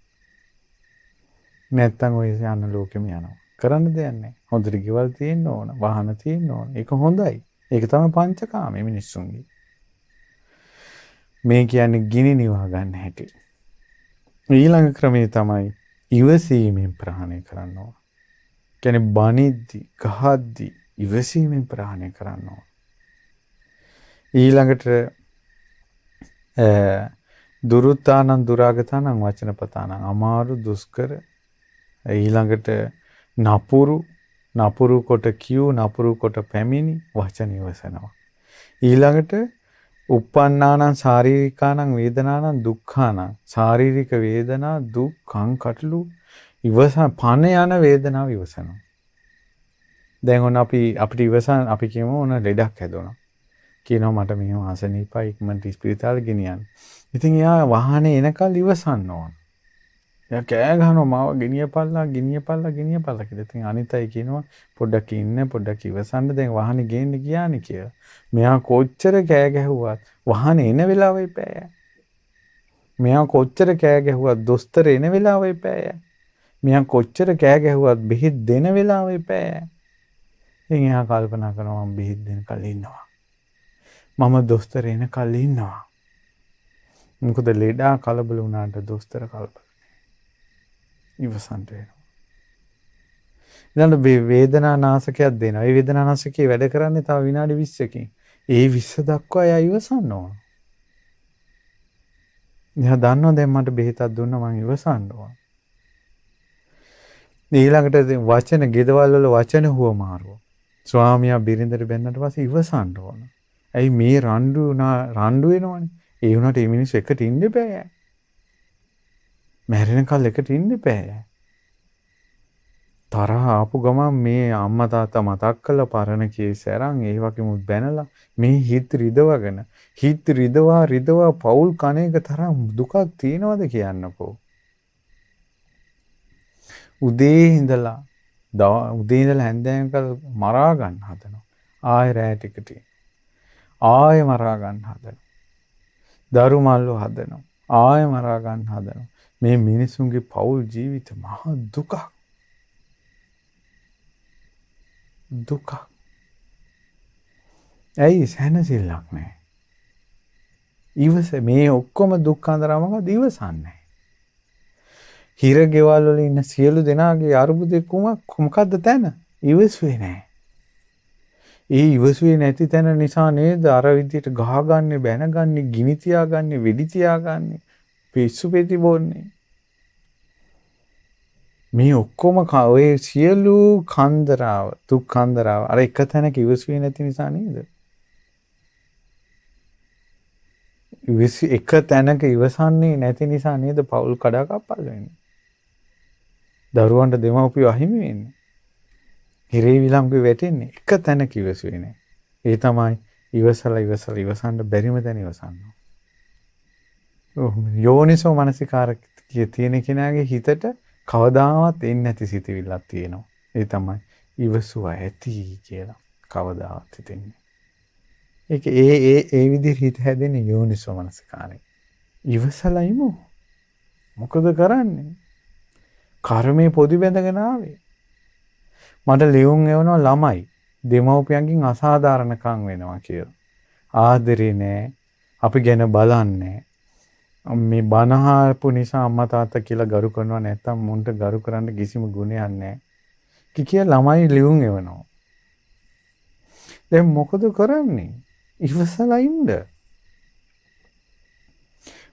නැත්තම් ඔය යන ලෝකෙම යනවා. කරන්න දෙයක් නැහැ. හොඳට ගෙවල් තියෙන්න ඕන, වාහන තියෙන්න ඕන. ඒක හොඳයි. ඒක තමයි පංචකාමයේ මිනිස්සුන්ගේ. මේ කියන්නේ ගිනි නිවා ගන්න හැටි. ඊළඟ ක්‍රමය තමයි ඉවසීමෙන් ප්‍රහාණය කරන්න ඕන. කියන්නේ බනිද්දි, ගහද්දි ඉවසීමෙන් ප්‍රහාණය කරන්න ඕන. ඊළඟට දුරුත්තානං දුරාගතානං වචනපතානං අමාරු දුෂ්කර ඊළඟට නපුරු කොට කියු නපුරු කොට පැමිණි වචන ඉවසනවා. ඊළඟට uppannānaṁ sāririkānaṁ වේදනානං දුක්ඛානං ශාරීරික වේදනා දුක්ඛං කටළු පණ යන වේදනාව ඉවසනවා. දැන් ඔන්න අපිට ඉවසන් අපි කියමු ඔන්න ලෙඩක් හැදුණා. කියනවා මට මෙහෙම අසනීපයි ඉක්මනට ස්පිරිතාලෙ ගෙනියන්න. ඉතින් එයා වාහනේ එනකල් ඉවසන්න ඕන. එයා කෑ ගහනවා මාව ගෙනියපල්ලා කියලා. ඉතින් අනිතයි කියනවා පොඩ්ඩක් ඉවසන්න දැන් වාහනේ ගේන්න ගියානේ කියලා. මෙයා කොච්චර කෑ ගැහුවත් වාහනේ එන වෙලාවෙ පෑය. මෙයා කොච්චර කෑ ගැහුවත් දොස්තර එන වෙලාවෙ පෑය. මෙයා කොච්චර කෑ ගැහුවත් බෙහෙත් දෙන වෙලාවෙ පෑය. ඉතින් එයා කල්පනා කරනවා මම බෙහෙත් දෙනකල් ඉන්නවා. මම දොස්තර එනකල් ඉන්නවා. මොකද ලෙඩා කලබල වුණාට දොස්තර කලබල ඉවසන්ට වෙනවා. ඊළඟ වේදනා නාශකයක් දෙනවා. ඒ වේදනා නාශකේ වැඩ කරන්නේ තව විනාඩි 20කින්. ඒ 20 දක්වා එයා ඉවසන්න ඕන. එයා දන්නවා දැන් මට බෙහෙතක් දුන්නා මම ඉවසන්න ඕන. ඊළඟට වචන ගෙදවල් වල වචන හුවමාරුව. ස්වාමියා බිරිඳට බැන්නට පස්සේ ඉවසන්න ඕන. ඇයි මේ රණ්ඩු වෙනවනේ. ඒ වුණාට මේ මිනිස්සු එකට ඉන්න බෑ. මැරෙනකල් එකට ඉන්න බෑ. තරහ ආපු ගමන් මේ අම්මා තාත්තා මතක් කළ පරණ කේස් අරන් ඒ වගේම බැනලා මේ හිත රිදවා පෞල් කණේක තරම් දුකක් තියනවද කියන්නකෝ. උදේ ඉඳලා හැන්දෑන්කල් මරා ගන්න හදනවා. ආයෙ රෑ ටිකට ආයෙ මරා ගන්න හදනවා. දරු මල්ලෝ හදනවා. ආයෙ මරා ගන්න හදනවා. මේ මිනිසුන්ගේ පෞල් ජීවිත මහා දුකක්. ඇයි සැනසෙල්ලක් නැහැ. මේ ඔක්කොම දුක් අඳරමක ඉවසන්නේ. හිර ගෙවල් වල ඉන්න සියලු දෙනාගේ අරුබුදේ මොකද්ද තැන? ඉවසුවේ නැහැ. ඒ ඉවසුවේ නැති තැන නිසා නේද අර විදියට ගහගන්නේ, බැනගන්නේ, ගිනි තියාගන්නේ, වෙඩි තියාගන්නේ, පිස්සු පෙති බොන්නේ. මේ ඔක්කොම ඔය සියලු දුක් කන්දරාව අර එක තැනක ඉවසුවේ නැති නිසා නේද? එක තැනක ඉවසන්නේ නැති නිසා නේද පවුල් කඩාකප්පල් වෙන්නේ. දරුවන්ට දෙමව්පියෝ අහිමි වෙන්නේ. හිරේ විලංගුවේ වැටෙන්නේ එක තැනක ඉවසුවේ නැහැ. ඒ තමයි ඉවසන්න බැරිම තැන ඉවසන්න. යෝනිසෝ මනසිකාර තියෙන කෙනාගේ හිතට කවදාවත් එන්නේ නැති සිතුවිල්ලක් තියෙනවා. ඒ තමයි ඉවසුවා ඇති කියලා කවදාවත් හිතෙන්නේ. ඒක ඒ විදිහට හිත හැදෙන්නේ යෝනිසෝ මනසිකාරයෙන්. ඉවසලා ඉමු. මොකද කරන්නේ? කර්මයේ පොදි බැඳගෙන ආවේ. මට ලියුම් එවනවා ළමයි දෙමව්පියන්ගෙන් අසාධාරණකම් වෙනවා කියලා. ආදරේ නැහැ. අපි ගැන බලන්නේ මේ බනහාපු නිසා අම්මා තාත්තා කියලා ගරු කරනවා නැත්නම් මුන්ට ගරු කරන්න කිසිම ගුණයක් නැහැ. කිය ළමයි ලියුම් එවනවා. දැන් මොකද කරන්නේ? ඉවසලා ඉන්න.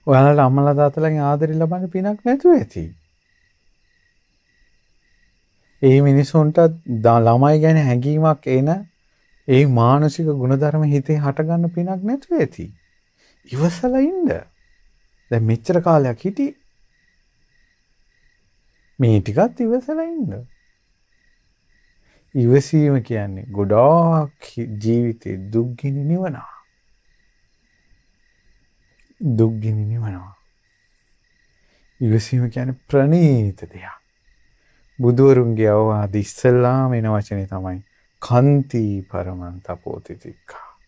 ඔයාලට අම්මලා තාත්තලාගෙන් ආදරය ලබන්න පිනක් නැතුව ඇති. ඒ මිනිසුන්ට ළමයි ගැන හැඟීමක් එන ඒ මානසික ගුණධර්ම හිතේ හටගන්න පිනක් නැතුව ඇති. ඉවසලා ඉන්න. දැන් මෙච්චර කාලයක් හිටියේ. මේ ටිකත් ඉවසලා ඉන්න. ඉවසීම කියන්නේ ගොඩාක් ජීවිතේ දුක්ගිනි නිවනවා. ඉවසීම කියන්නේ ප්‍රණීත දෙයක්. බුදුවරුන්ගේ අවවාද ඉස්සල්ලාම එන වචනේ තමයි කන්ති පරමං තපෝතිතික්ඛා.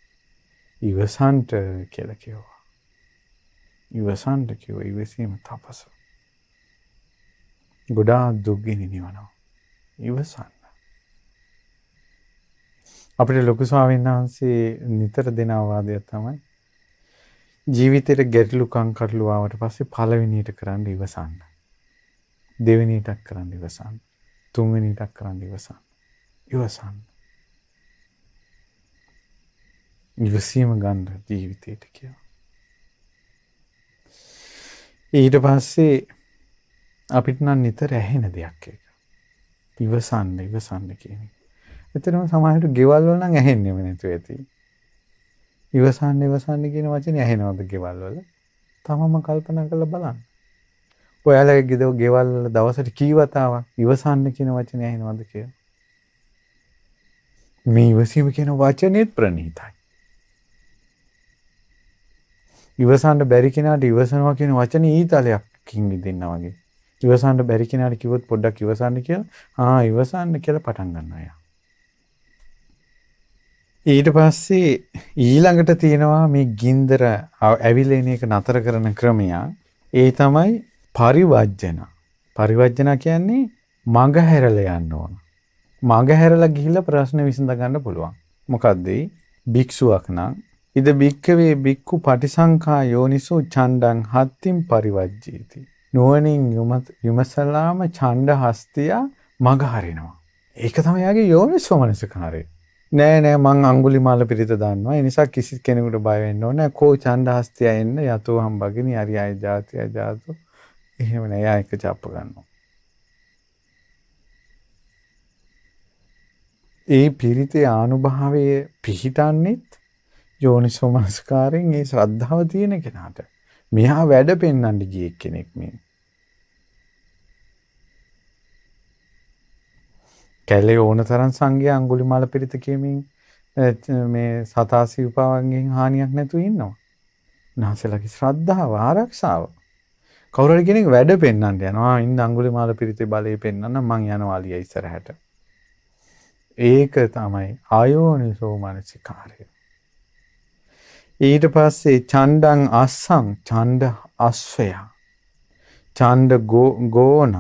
ඉවසන්ට කියලා කියනවා. ඉවසීම තපස. ගොඩාක් දුක්ගිනි නිවනවා. ඉවසන්න. අපිට ලොකු ස්වාමීන් වහන්සේ නිතර දෙන අවවාදයක් තමයි ජීවිතේට ගැටලුකම් කටළු ආවට පස්සේ පළවෙනියට කරන්න ඉවසන්න. දෙවෙනියටත් කරන්න ඉවසන්න. තුන්වෙනියටත් කරන්න ඉවසන්න. ඉවසීම ගන්න ජීවිතේට කියලා. ඊට පස්සේ අපිට නම් නිතර ඇහෙන දෙයක් ඒක. ඉවසන්න කියන එක. එතරම් සමහරවිට ගෙවල් වල නම් ඇහෙන්නේම නැතුව ඇති. ඉවසන්න කියන වචනේ ඇහෙනවද ගෙවල් වල? තමම කල්පනා කරලා බලන්න. ඔයාලගේ ගෙවල් වල දවසට කී වතාවක් ඉවසන්න කියන වචනේ ඇහෙනවද කියලා? මේ ඉවසීම කියන වචනේත් ප්‍රණීතයි. ඉවසන්න බැරි කෙනාට ඉවසනවා කියන වචනේ ඊතලයක්කින් විදින්නා වගේ. ඉවසන්න බැරි කෙනාට කිව්වොත් පොඩ්ඩක් ඉවසන්න කියලා ඉවසන්න කියලා පටන් ගන්නවා යා. ඊට පස්සේ ඊළඟට තියෙනවා මේ ගින්දර ඇවිලෙන එක නතර කරන ක්‍රමය. ඒ තමයි පරිවර්ජන. පරිවර්ජන කියන්නේ මඟ හැරලා යන්න ඕන. මඟ හැරලා ගිහිල්ලා ප්‍රශ්න විසඳ ගන්න පුළුවන්. මොකද්ද? භික්ෂුවක් නම් ඉද භික්ඛවේ භික්ඛු පටිසංඛා යෝනිසෝ ඡණ්ඩං හත්තිම් පරිවර්ජීති. නුවණින් විමසලාම ඡණ්ඩ හස්තිය මඟ හරිනවා. ඒක තමයි යාගේ යෝනිසෝ මනසිකාරය. නෑ මං අඟුලිමාල පිරිත දන්නවා. ඒ නිසා කිසි කෙනෙකුට බය වෙන්න ඕනේ නෑ. කෝ ඡණ්ඩ හස්තිය එන්න යතෝ හම්බගිනි අරියයි ජාතිය ජාතෝ. එහෙම නෑ. යා එක චප්ප ගන්නවා. ඒ පිරිතේ ආනුභාවයේ පිහිටන්නේත් යෝනිසෝ මනස්කාරයෙන් ඒ ශ්‍රද්ධාව තියෙන කෙනාට. මෙහා වැඩ පෙන්වන්න ගිය කෙනෙක් මේ. කැලේ ඕන තරම් සංඝයා අඟුලිමාල පිරිත කියමින් මේ සතා සිව්පාවන්ගෙන් හානියක් නැතුව ඉන්නවා. උන්වහන්සේලාගේ ශ්‍රද්ධාව ආරක්ෂාව. කවුරු හරි කෙනෙක් වැඩ පෙන්වන්න යනවා. ඉන්න අඟුලිමාල පිරිතේ බලය පෙන්වන්න මං යනවා අලිය ඉස්සරහට. ඒක තමයි ආයෝනිසෝ මනසිකාරය. ඊට පස්සේ ඡණ්ඩං අස්සං ඡණ්ඩ අස්වය. ඡණ්ඩ ගෝණ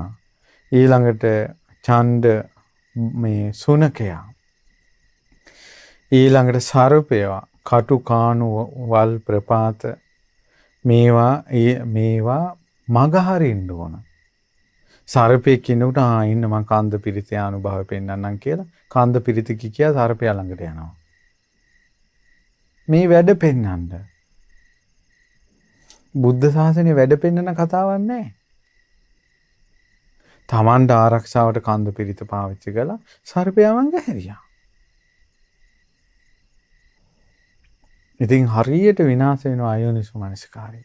ඊළඟට ඡණ්ඩ මේ සුනකයා. ඊළඟට සර්පයා කටු කාණු වල් ප්‍රපාත මේවා මග හරින්න ඕන. සර්පෙක් කිනුට ඉන්න මං කන්ද පිරිතේ අනුභව පෙන්නන්නම් කියලා කන්ද පිරිත කියා සර්පයා ළඟට යනවා. මේ වැඩ පෙන්නන්න. බුද්ධ ශාසනයේ වැඩ පෙන්නන කතාවක් නැහැ. තමන්ට ආරක්ෂාවට කන්ද පිරිත පාවිච්චි කළා සර්පයා මං ගැහැරියා. ඉතින් හරියට විනාශ වෙනවා අයෝනිසෝ මනසිකාරය.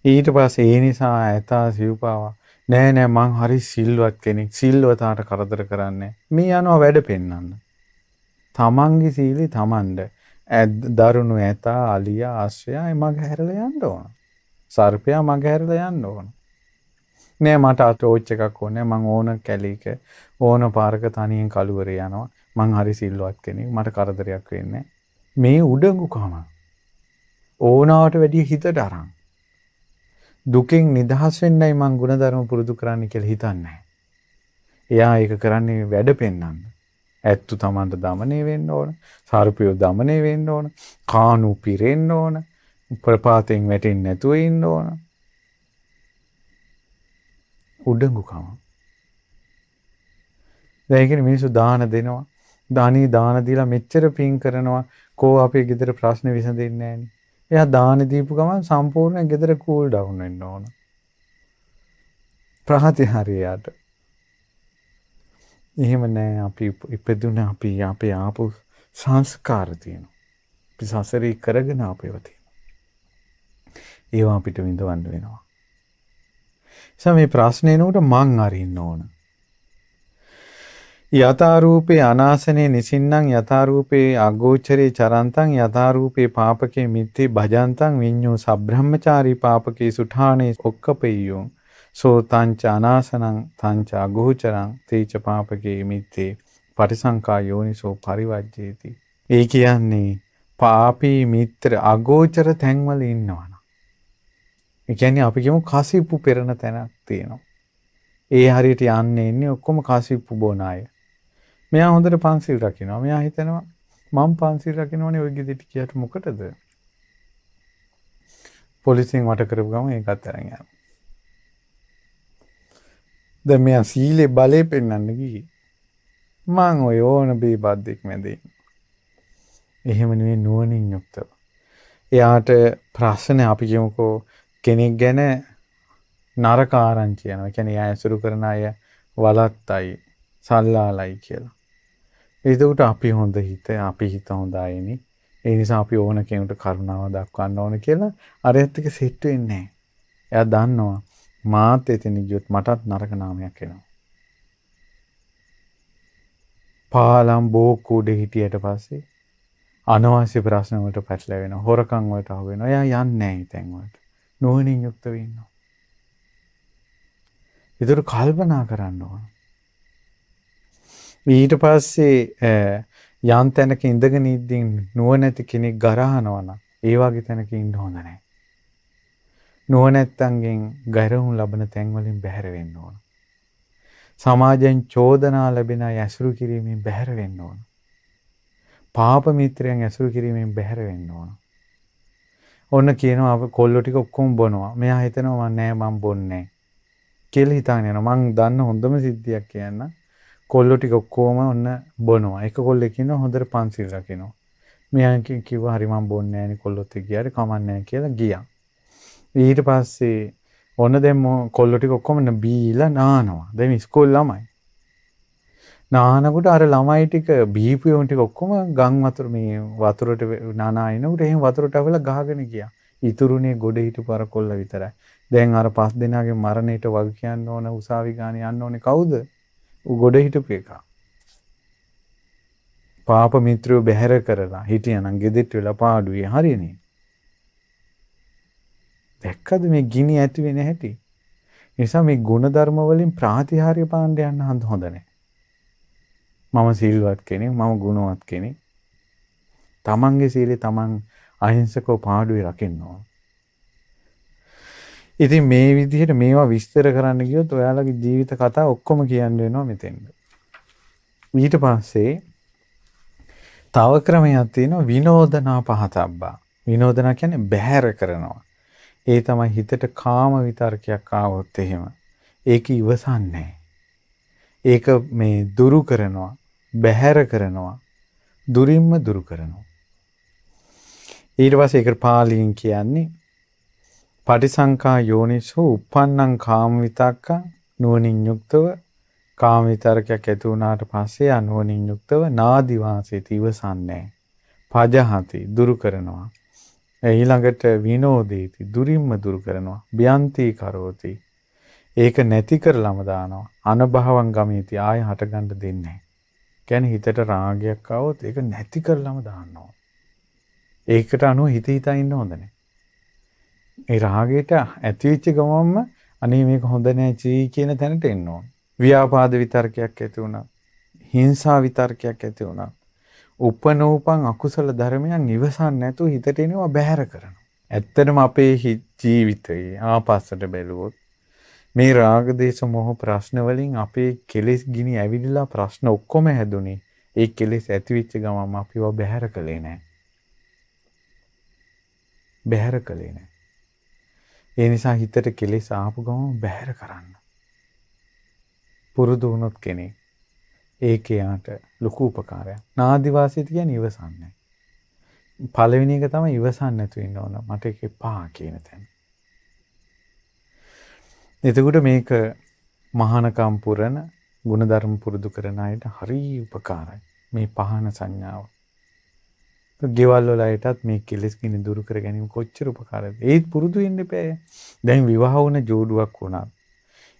ඊට පස්සේ ඒ නිසා ඇතා සිව්පාවා නෑ මං හරි සිල්වත් කෙනෙක් සිල්වතාට කරදර කරන්නේ මේ යනවා වැඩ පෙන්නන්න. තමන්ගේ සීලي තමන්ද දරුණු ඇතා අලියා අශ්වයා මග හැරලා යන්න ඕන. සර්පයා මග හැරලා යන්න ඕන. නෑ මට ටෝච් එකක් ඕනේ මං ඕන කැලීක ඕන පාරක තනියෙන් කළුවරේ යනවා මං හරි සිල්වත් කෙනෙක් මට කරදරයක් වෙන්නේ මේ උඩඟුකම ඕනාවට වැඩිය හිතට අරන් දුකෙන් නිදහස් වෙන්නයි මං ගුණධර්ම පුරුදු කරන්න කියලා හිතන්නේ. එයා ඒක කරන්නේ වැඩ පෙන්නන්න. ඇත්තු තමන්ට දමනය වෙන්න ඕන. සර්පයෝ දමනය වෙන්න ඕන. කාණු පිරෙන්න ඕන. ප්‍රපාතෙන් වැටෙන්නේ නැතුව ඉන්න ඕන. උඩඟුකම. දැන් ඒකනේ මිනිස්සු දාන දෙනවා. දාන දීලා මෙච්චර පින් කරනවා. කෝ අපේ ගෙදර ප්‍රශ්න විසඳෙන්නේ නැහෙනි. එයා දාන දීපු ගමන් සම්පූර්ණ ගෙදර කූල් ඩවුන් වෙන්න ඕන. ප්‍රහතිහාරයට. එහෙම නෑ අපි ඉපදුන අපි අපේ ආපු සංස්කාර තියෙනවා. අපි සසරේ කරගෙන ආපේව තියෙනවා. ඒවා අපිට විඳවන්න වෙනවා. මේ ප්‍රශ්නේ නෝට මං අරින්න ඕන. යථාරූපේ අනාසනේ නිසින්නම් යථාරූපේ අගෝචරේ චරන්තං යථාරූපේ පාපකේ මිත්තේ භජන්තං විඤ්ඤෝ සබ්‍රහ්මචාරී පාපකේ සුඨානේ ඔක්කපෙය්‍යෝ සෝ තංච අනාසනං තංච අගෝචරං තේච පාපකේ මිත්තේ පටිසංකා යෝනිසෝ පරිවජ්ජේති. ඒ කියන්නේ පාපී මිත්‍ර අගෝචර තැන්වල ඉන්නවනම්. ඒ කියන්නේ අපි කියමු කසිප්පු පෙරණ තැනක් තියෙනවා. ඒ හරියට යන්නේ ඉන්නේ ඔක්කොම කසිප්පු බොන අය. මෙයා හොඳට පන්සිල් රකින්නවා. මෙයා හිතනවා මම පන්සිල් රකින්නවනේ ඔය ගෙදරට කියට මොකටද? පොලිසියෙන් වට කරපු ගමන් ඒකත් අරන් යනවා. දැන් මෙයා සීලේ බලේ පෙන්නන්න ගියේ. මං ඔය ඕන බීබද්දෙක් මැදේ. එහෙම නෙවෙයි නුවණින් යුක්තව. එයාට ප්‍රශ්න අපි කියමුකෝ කෙනෙක් ගැන නරක ආරංචි යනවා. ඒ කියන්නේ එයා ඇසුරු කරන අය වලත්තයි සල්ලාලයි කියලා. ඒකට අපි හොඳ හිත අපි හිත හොඳයිනේ. ඒ නිසා අපි ඕන කෙනෙකුට කරුණාව දක්වන්න ඕන කියලා අරයත් එක සෙට් වෙන්නේ නැහැ. එයා දන්නවා මාත් එතන ගියොත් මටත් නරක නාමයක් එනවා. පාලම් බෝකුඩේ හිටියට පස්සේ අනවශ්‍ය ප්‍රශ්න වලට පැටලෙනවා. හොරකම් වලට අහු වෙනවා. එයා යන්නේ නැහැ හිතෙන් වලට. නුවණින් යුක්තව ඉන්නවා. ඒතර කල්පනා කරන්න ඕන. ඊට පස්සේ යම් තැනක ඉඳගෙන ඉඳින් නුවණැති කෙනෙක් ගරහනවා නම් ඒ වගේ තැනක ඉන්න හොඳ නැහැ. නුවණැත්තන්ගෙන් ගරහුන් ලබන තැන් වලින් බැහැර වෙන්න ඕන. සමාජයෙන් චෝදනා ලැබෙන අය ඇසුරු කිරීමෙන් බැහැර වෙන්න ඕන. පාප මිත්‍රයන් ඇසුරු කිරීමෙන් බැහැර වෙන්න ඕන. ඔන්න කියනවා අපි කොල්ලෝ ටික ඔක්කොම බොනවා. මෙයා හිතනවා මම බොන්නේ නැහැ. කියලා හිතාගෙන යනවා. මං දන්න හොඳම සිද්ධියක් කියන්න. කොල්ලෝ ටික ඔක්කොම ඔන්න බොනවා. එක කොල්ලෙක් ඉන්නවා හොඳට පන්සිල් රකින්නවා. මෙයා කිව්වා හරි මං බොන්නේ නැහැ නේ කොල්ලොත් එක්ක ගියාට කමන්නේ නැහැ කියලා ගියා. ඊට පස්සේ ඔන්න දැන් කොල්ලෝ ටික ඔක්කොම බීලා නානවා. දැන් ඉස්කෝල ළමයි. නානකොට අර ළමයි ටික බීපු යෝන් ටික ඔක්කොම ගම් වතුර මේ වතුරට නානා එනකොට එහෙම වතුරට අවලා ගහගෙන ගියා. ඉතුරුනේ ගොඩ හිටපු අර කොල්ල විතරයි. දැන් අර 5 දෙනාගේ මරණයට වග කියන්න ඕන උසාවි ගානේ යන්න ඕනේ කවුද? ඌ ගොඩ හිටපු එක. පාප මිත්‍රයෝ බැහැර කරලා හිටියනම් ගෙදෙට්ට වෙලා පාඩුවේ හරියනේ. දැක්කද මේ ගිනි ඇති වෙන හැටි? නිසා මේ ගුණධර්ම වලින් ප්‍රාතිහාර්ය පාණ්ඩ යන්න හොඳ නැහැ. මම සීලවත් කෙනෙක්, මම ගුණවත් කෙනෙක්. තමන්ගේ සීලය තමන් අහිංසකව පාඩුවේ රකින්න ඕන. ඉතින් මේ විදිහට මේවා විස්තර කරන්න ගියොත් ඔයාලගේ ජීවිත කතා ඔක්කොම කියන්න වෙනවා මෙතෙන්ද. ඊට පස්සේ තව ක්‍රමයක් තියෙනවා විනෝදනා පහතබ්බා. විනෝදනා කියන්නේ බැහැර කරනවා. ඒ තමයි හිතට කාම විතර්කයක් ආවොත් එහෙම. ඒක ඉවසන්නේ. ඒක මේ දුරු කරනවා, බැහැර කරනවා, දුරින්ම දුරු කරනවා. ඊට පස්සේ ඒක පාලියෙන් කියන්නේ පටිසංකා යෝනිසෝ uppannam කාම විතක්ක නුවණින් යුක්තව කාම විතරකයක් ඇති වුණාට පස්සේ අනුවණින් යුක්තව නාදි වාසේති ඉවසන්නේ. පජහති දුරු කරනවා. ඊළඟට විනෝදේති දුරින්ම දුරු කරනවා. බ්‍යන්ති කරෝති. ඒක නැති කරලම දානවා. අනභවං ගමේති ආය හටගන්න දෙන්නේ නැහැ. කියන්නේ හිතට රාගයක් ආවොත් ඒක නැති කරලම දාන්නවා. ඒකට අනුව හිත හිතා ඉන්න හොඳ නැහැ. ඒ රාගයට ඇතිවෙච්ච ගමන්ම අනේ මේක හොඳ නැහැ චී කියන තැනට එන්න ඕන. ව්‍යාපාද විතර්කයක් ඇති වුණා. හිංසා විතර්කයක් ඇති වුණා. උපනෝපං අකුසල ධර්මයන් ඉවසන්නේ නැතුව හිතට එනවා බැහැර කරනවා. ඇත්තටම අපේ ජීවිතයේ ආපස්සට බැලුවොත් මේ රාග දේශ මොහ ප්‍රශ්න වලින් අපේ කෙලෙස් ගිනි ඇවිදලා ප්‍රශ්න ඔක්කොම හැදුනේ. ඒ කෙලෙස් ඇතිවෙච්ච ගමන් අපිව බැහැර කළේ නැහැ. බැහැර කළේ නැහැ. ඒ නිසා හිතට කෙලෙස් ආපු ගමන් බැහැර කරන්න. පුරුදු වුණොත් කෙනෙක් ඒකේ යාට ලොකු උපකාරයක්. නාදිවාසීත කියන්නේ ඉවසන්නේ. පළවෙනි එක තමයි ඉවසන්න නැතුව ඉන්න ඕන. මට ඒක එපා කියන තැන. එතකොට මේක මහානකම් පුරන ගුණධර්ම පුරුදු කරන අයට හරි උපකාරයි. මේ පහන සංඥාව. ගෙවල් වල අයටත් මේ කෙලෙස් ගිනි දුරු කර ගැනීම කොච්චර උපකාරද. ඒත් පුරුදු වෙන්න එපා. දැන් විවාහ වුණ ජෝඩුවක් වුණා.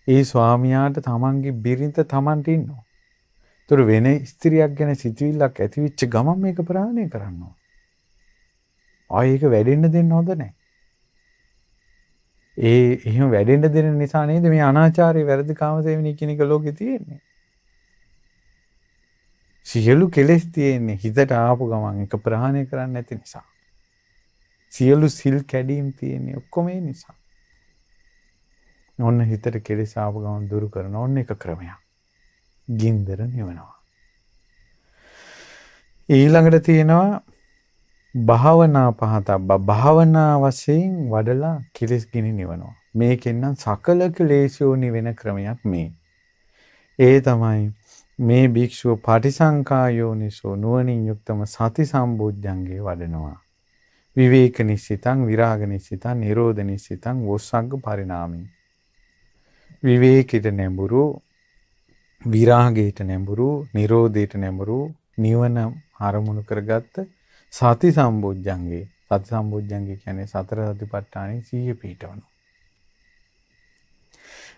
ඒ ස්වාමියාට තමන්ගේ බිරිඳ තමන්ට ඉන්නවා. ඒතර වෙන ස්ත්‍රියක් ගැන සිතුවිල්ලක් ඇතිවෙච්ච ගමන් මේක ප්‍රහාණය කරන්න ඕන. ආයෙ ඒක වැඩෙන්න දෙන්න හොඳ නැහැ. එහෙම වැඩෙන්න දෙන නිසා නේද මේ අනාචාරය වැරදි කාමසේවනී කියන එක ලෝකේ තියෙන්නේ. සියලු කෙලෙස් තියෙන්නේ හිතට ආපු ගමන් ඒක ප්‍රහාණය කරන්න නැති නිසා. සියලු සිල් කැඩීම් තියෙන්නේ ඔක්කොම ඒ නිසා. ඔන්න හිතට කෙලෙස් ආපු ගමන් දුරු කරන ඔන්න එක ක්‍රමයක්. ගින්දර නිවනවා. ඊළඟට තියෙනවා භාවනා පහතබ්බ. භාවනා වශයෙන් වඩලා කෙලෙස් ගිනි නිවනවා. මේකෙන් නම් සකල ක්ලේශෝ නිවෙන ක්‍රමයක් මේ. ඒ තමයි මේ භික්ෂුව පටිසංකා යෝනිසෝ නුවණින් යුක්තම සති සම්බොජ්ජංගේ වඩනවා. විවේක නිස්සිතං විරාග නිස්සිතං නිරෝධ නිස්සිතං වොස්සග්ග පරිණාමී. විවේකයට නැඹුරු, විරාගයට නැඹුරු, නිරෝධයට නැඹුරු, නිවන අරමුණු කරගත්ත සති සම්බොජ්ජංගේ. සති සම්බොජ්ජංගේ කියන්නේ සතර සතිපට්ඨානෙ 100 පිහිටවනවා.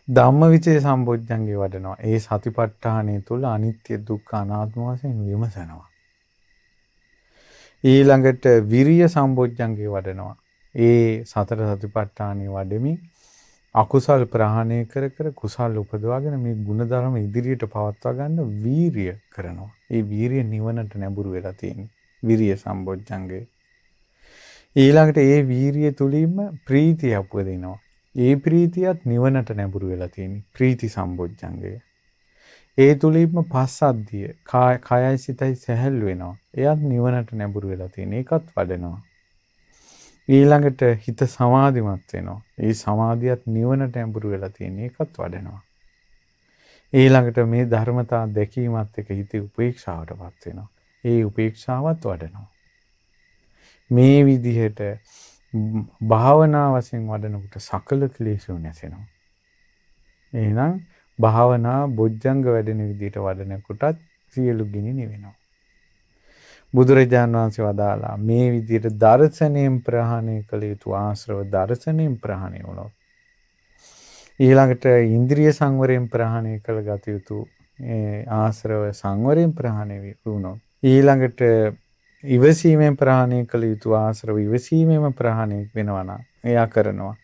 ධම්මවිචේ සම්බොජ්ජංගේ වඩනවා. ඒ සතිපට්ඨානය තුල අනිත්‍ය දුක්ඛ අනාත්ම වශයෙන් විමසනවා. ඊළඟට විරිය සම්බොජ්ජංගේ වඩනවා. ඒ සතර සතිපට්ඨානෙ වඩමින් අකුසල් ප්‍රහාණය කර කර කුසල් උපදවාගෙන මේ ගුණධර්ම ඉදිරියට පවත්වා ගන්න වීරිය කරනවා. ඒ වීරිය නිවනට නැඹුරු වෙලා තියෙනවා. විරිය සම්බොජ්ජංගේ. ඊළඟට ඒ වීරිය තුලින්ම ප්‍රීතිය උපදිනවා. ඒ ප්‍රීතියත් නිවනට නැඹුරු වෙලා තියෙනවා. ප්‍රීති සම්බොජ්ජංගේ. ඒ තුලින්ම පස්සද්ධිය, කයයි සිතයි සැහැල්ලු වෙනවා. එයත් නිවනට නැඹුරු වෙලා තියෙනවා. ඒකත් වඩනවා. ඊළඟට හිත සමාධිමත් වෙනවා. ඒ සමාධියත් නිවනට ඇඹුරු වෙලා තියෙන එකත් වඩනවා. ඊළඟට මේ ධර්මතා දැකීමත් එක්ක හිතේ උපේක්ෂාවටපත් වෙනවා. ඒ උපේක්ෂාවත් වඩනවා. මේ විදිහට භාවනා වශයෙන් වඩනකොට සකල ක්ලේශෝ නැසෙනවා. එහෙනම් භාවනා බොජ්ජංග වැඩෙන විදිහට වඩනකොටත් සියලු ගිනි නිවෙනවා. බුදුරජාණන් වහන්සේ වදාලා මේ විදිහට දර්ශනයෙන් ප්‍රහාණය කළ යුතු ආශ්‍රව දර්ශනයෙන් ප්‍රහාණය වුණොත් ඊළඟට ඉන්ද්‍රිය සංවරයෙන් ප්‍රහාණය කළ ගත යුතු ආශ්‍රව සංවරයෙන් ප්‍රහාණය වුණොත් ඊළඟට ඉවසීමෙන් ප්‍රහාණය කළ යුතු ආශ්‍රව ඉවසීමෙන් ප්‍රහාණය වෙනවා නම් එයා කරනවා.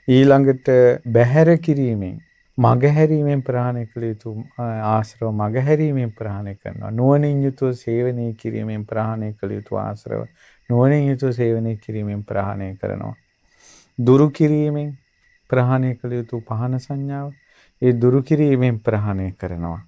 ඊළඟට බැහැර කිරීමෙන් මගහැරීමෙන් ප්‍රහාණය කළ යුතු ආශ්‍රව මගහැරීමෙන් ප්‍රහාණය කරනවා. නුවණින් යුතුව සේවනය කිරීමෙන් ප්‍රහාණය කළ යුතු ආශ්‍රව නුවණින් යුතුව සේවනය කිරීමෙන් ප්‍රහාණය කරනවා. දුරු කිරීමෙන් ප්‍රහාණය කළ යුතු පහන සංඥාව ඒ දුරු කිරීමෙන් ප්‍රහාණය කරනවා.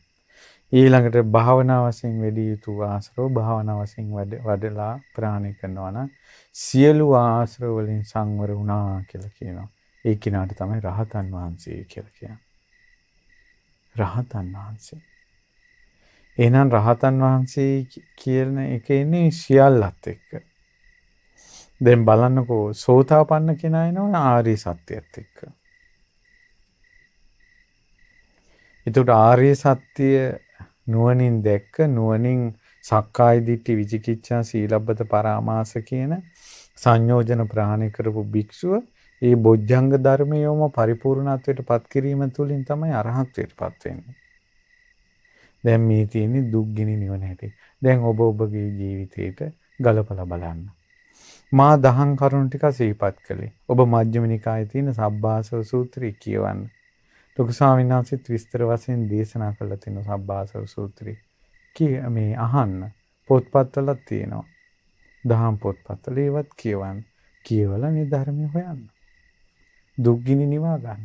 ඊළඟට භාවනා වශයෙන් වැඩි යුතු ආශ්‍රව භාවනා වශයෙන් වඩලා ප්‍රහාණය කරනවා නම් සියලු ආශ්‍රව වලින් සංවර වුණා කියලා කියනවා. ඒ කිනාට තමයි රහතන් වහන්සේ කියලා කියන්නේ. රහතන් වහන්සේ. එහෙනම් රහතන් වහන්සේ කියන එක ඉන්නේ සියල්ලත් එක්ක. දැන් බලන්නකෝ සෝතාපන්න කෙනා එනවා ආර්ය සත්‍යයත් එක්ක. ඒකට ආර්ය සත්‍ය නුවණින් දැක්ක නුවණින් සක්කාය දිට්ඨි විචිකිච්ඡා සීලබ්බත පරාමාස කියන සංයෝජන ප්‍රහාණය කරපු භික්ෂුව ඒ බොජ්ජංග ධර්මයෝම පරිපූර්ණත්වයට පත් කිරීම තුළින් තමයි අරහත්ත්වයට පත් වෙන්නේ. දැන් මේ තියෙන්නේ දුක්ගිනි නිවන හැටි. දැන් ඔබගේ ජීවිතේට ගලපලා බලන්න. මා දහම් කරුණු ටික සිහිපත් කළේ. ඔබ මජ්ක්‍ධිම නිකායේ තියෙන සබ්බාසව සූත්‍රය කියවන්න. ලොකු ස්වාමීන් වහන්සේත් විස්තර වශයෙන් දේශනා කළා තියෙන සබ්බාසව සූත්‍රය. මේ අහන්න පොත්පත්වල තියෙනවා. දහම් පොත්පත්වල ඒවත් කියවන්න. කියවලා මේ ධර්මය හොයන්න. දුක්ගිනි නිවා ගන්න.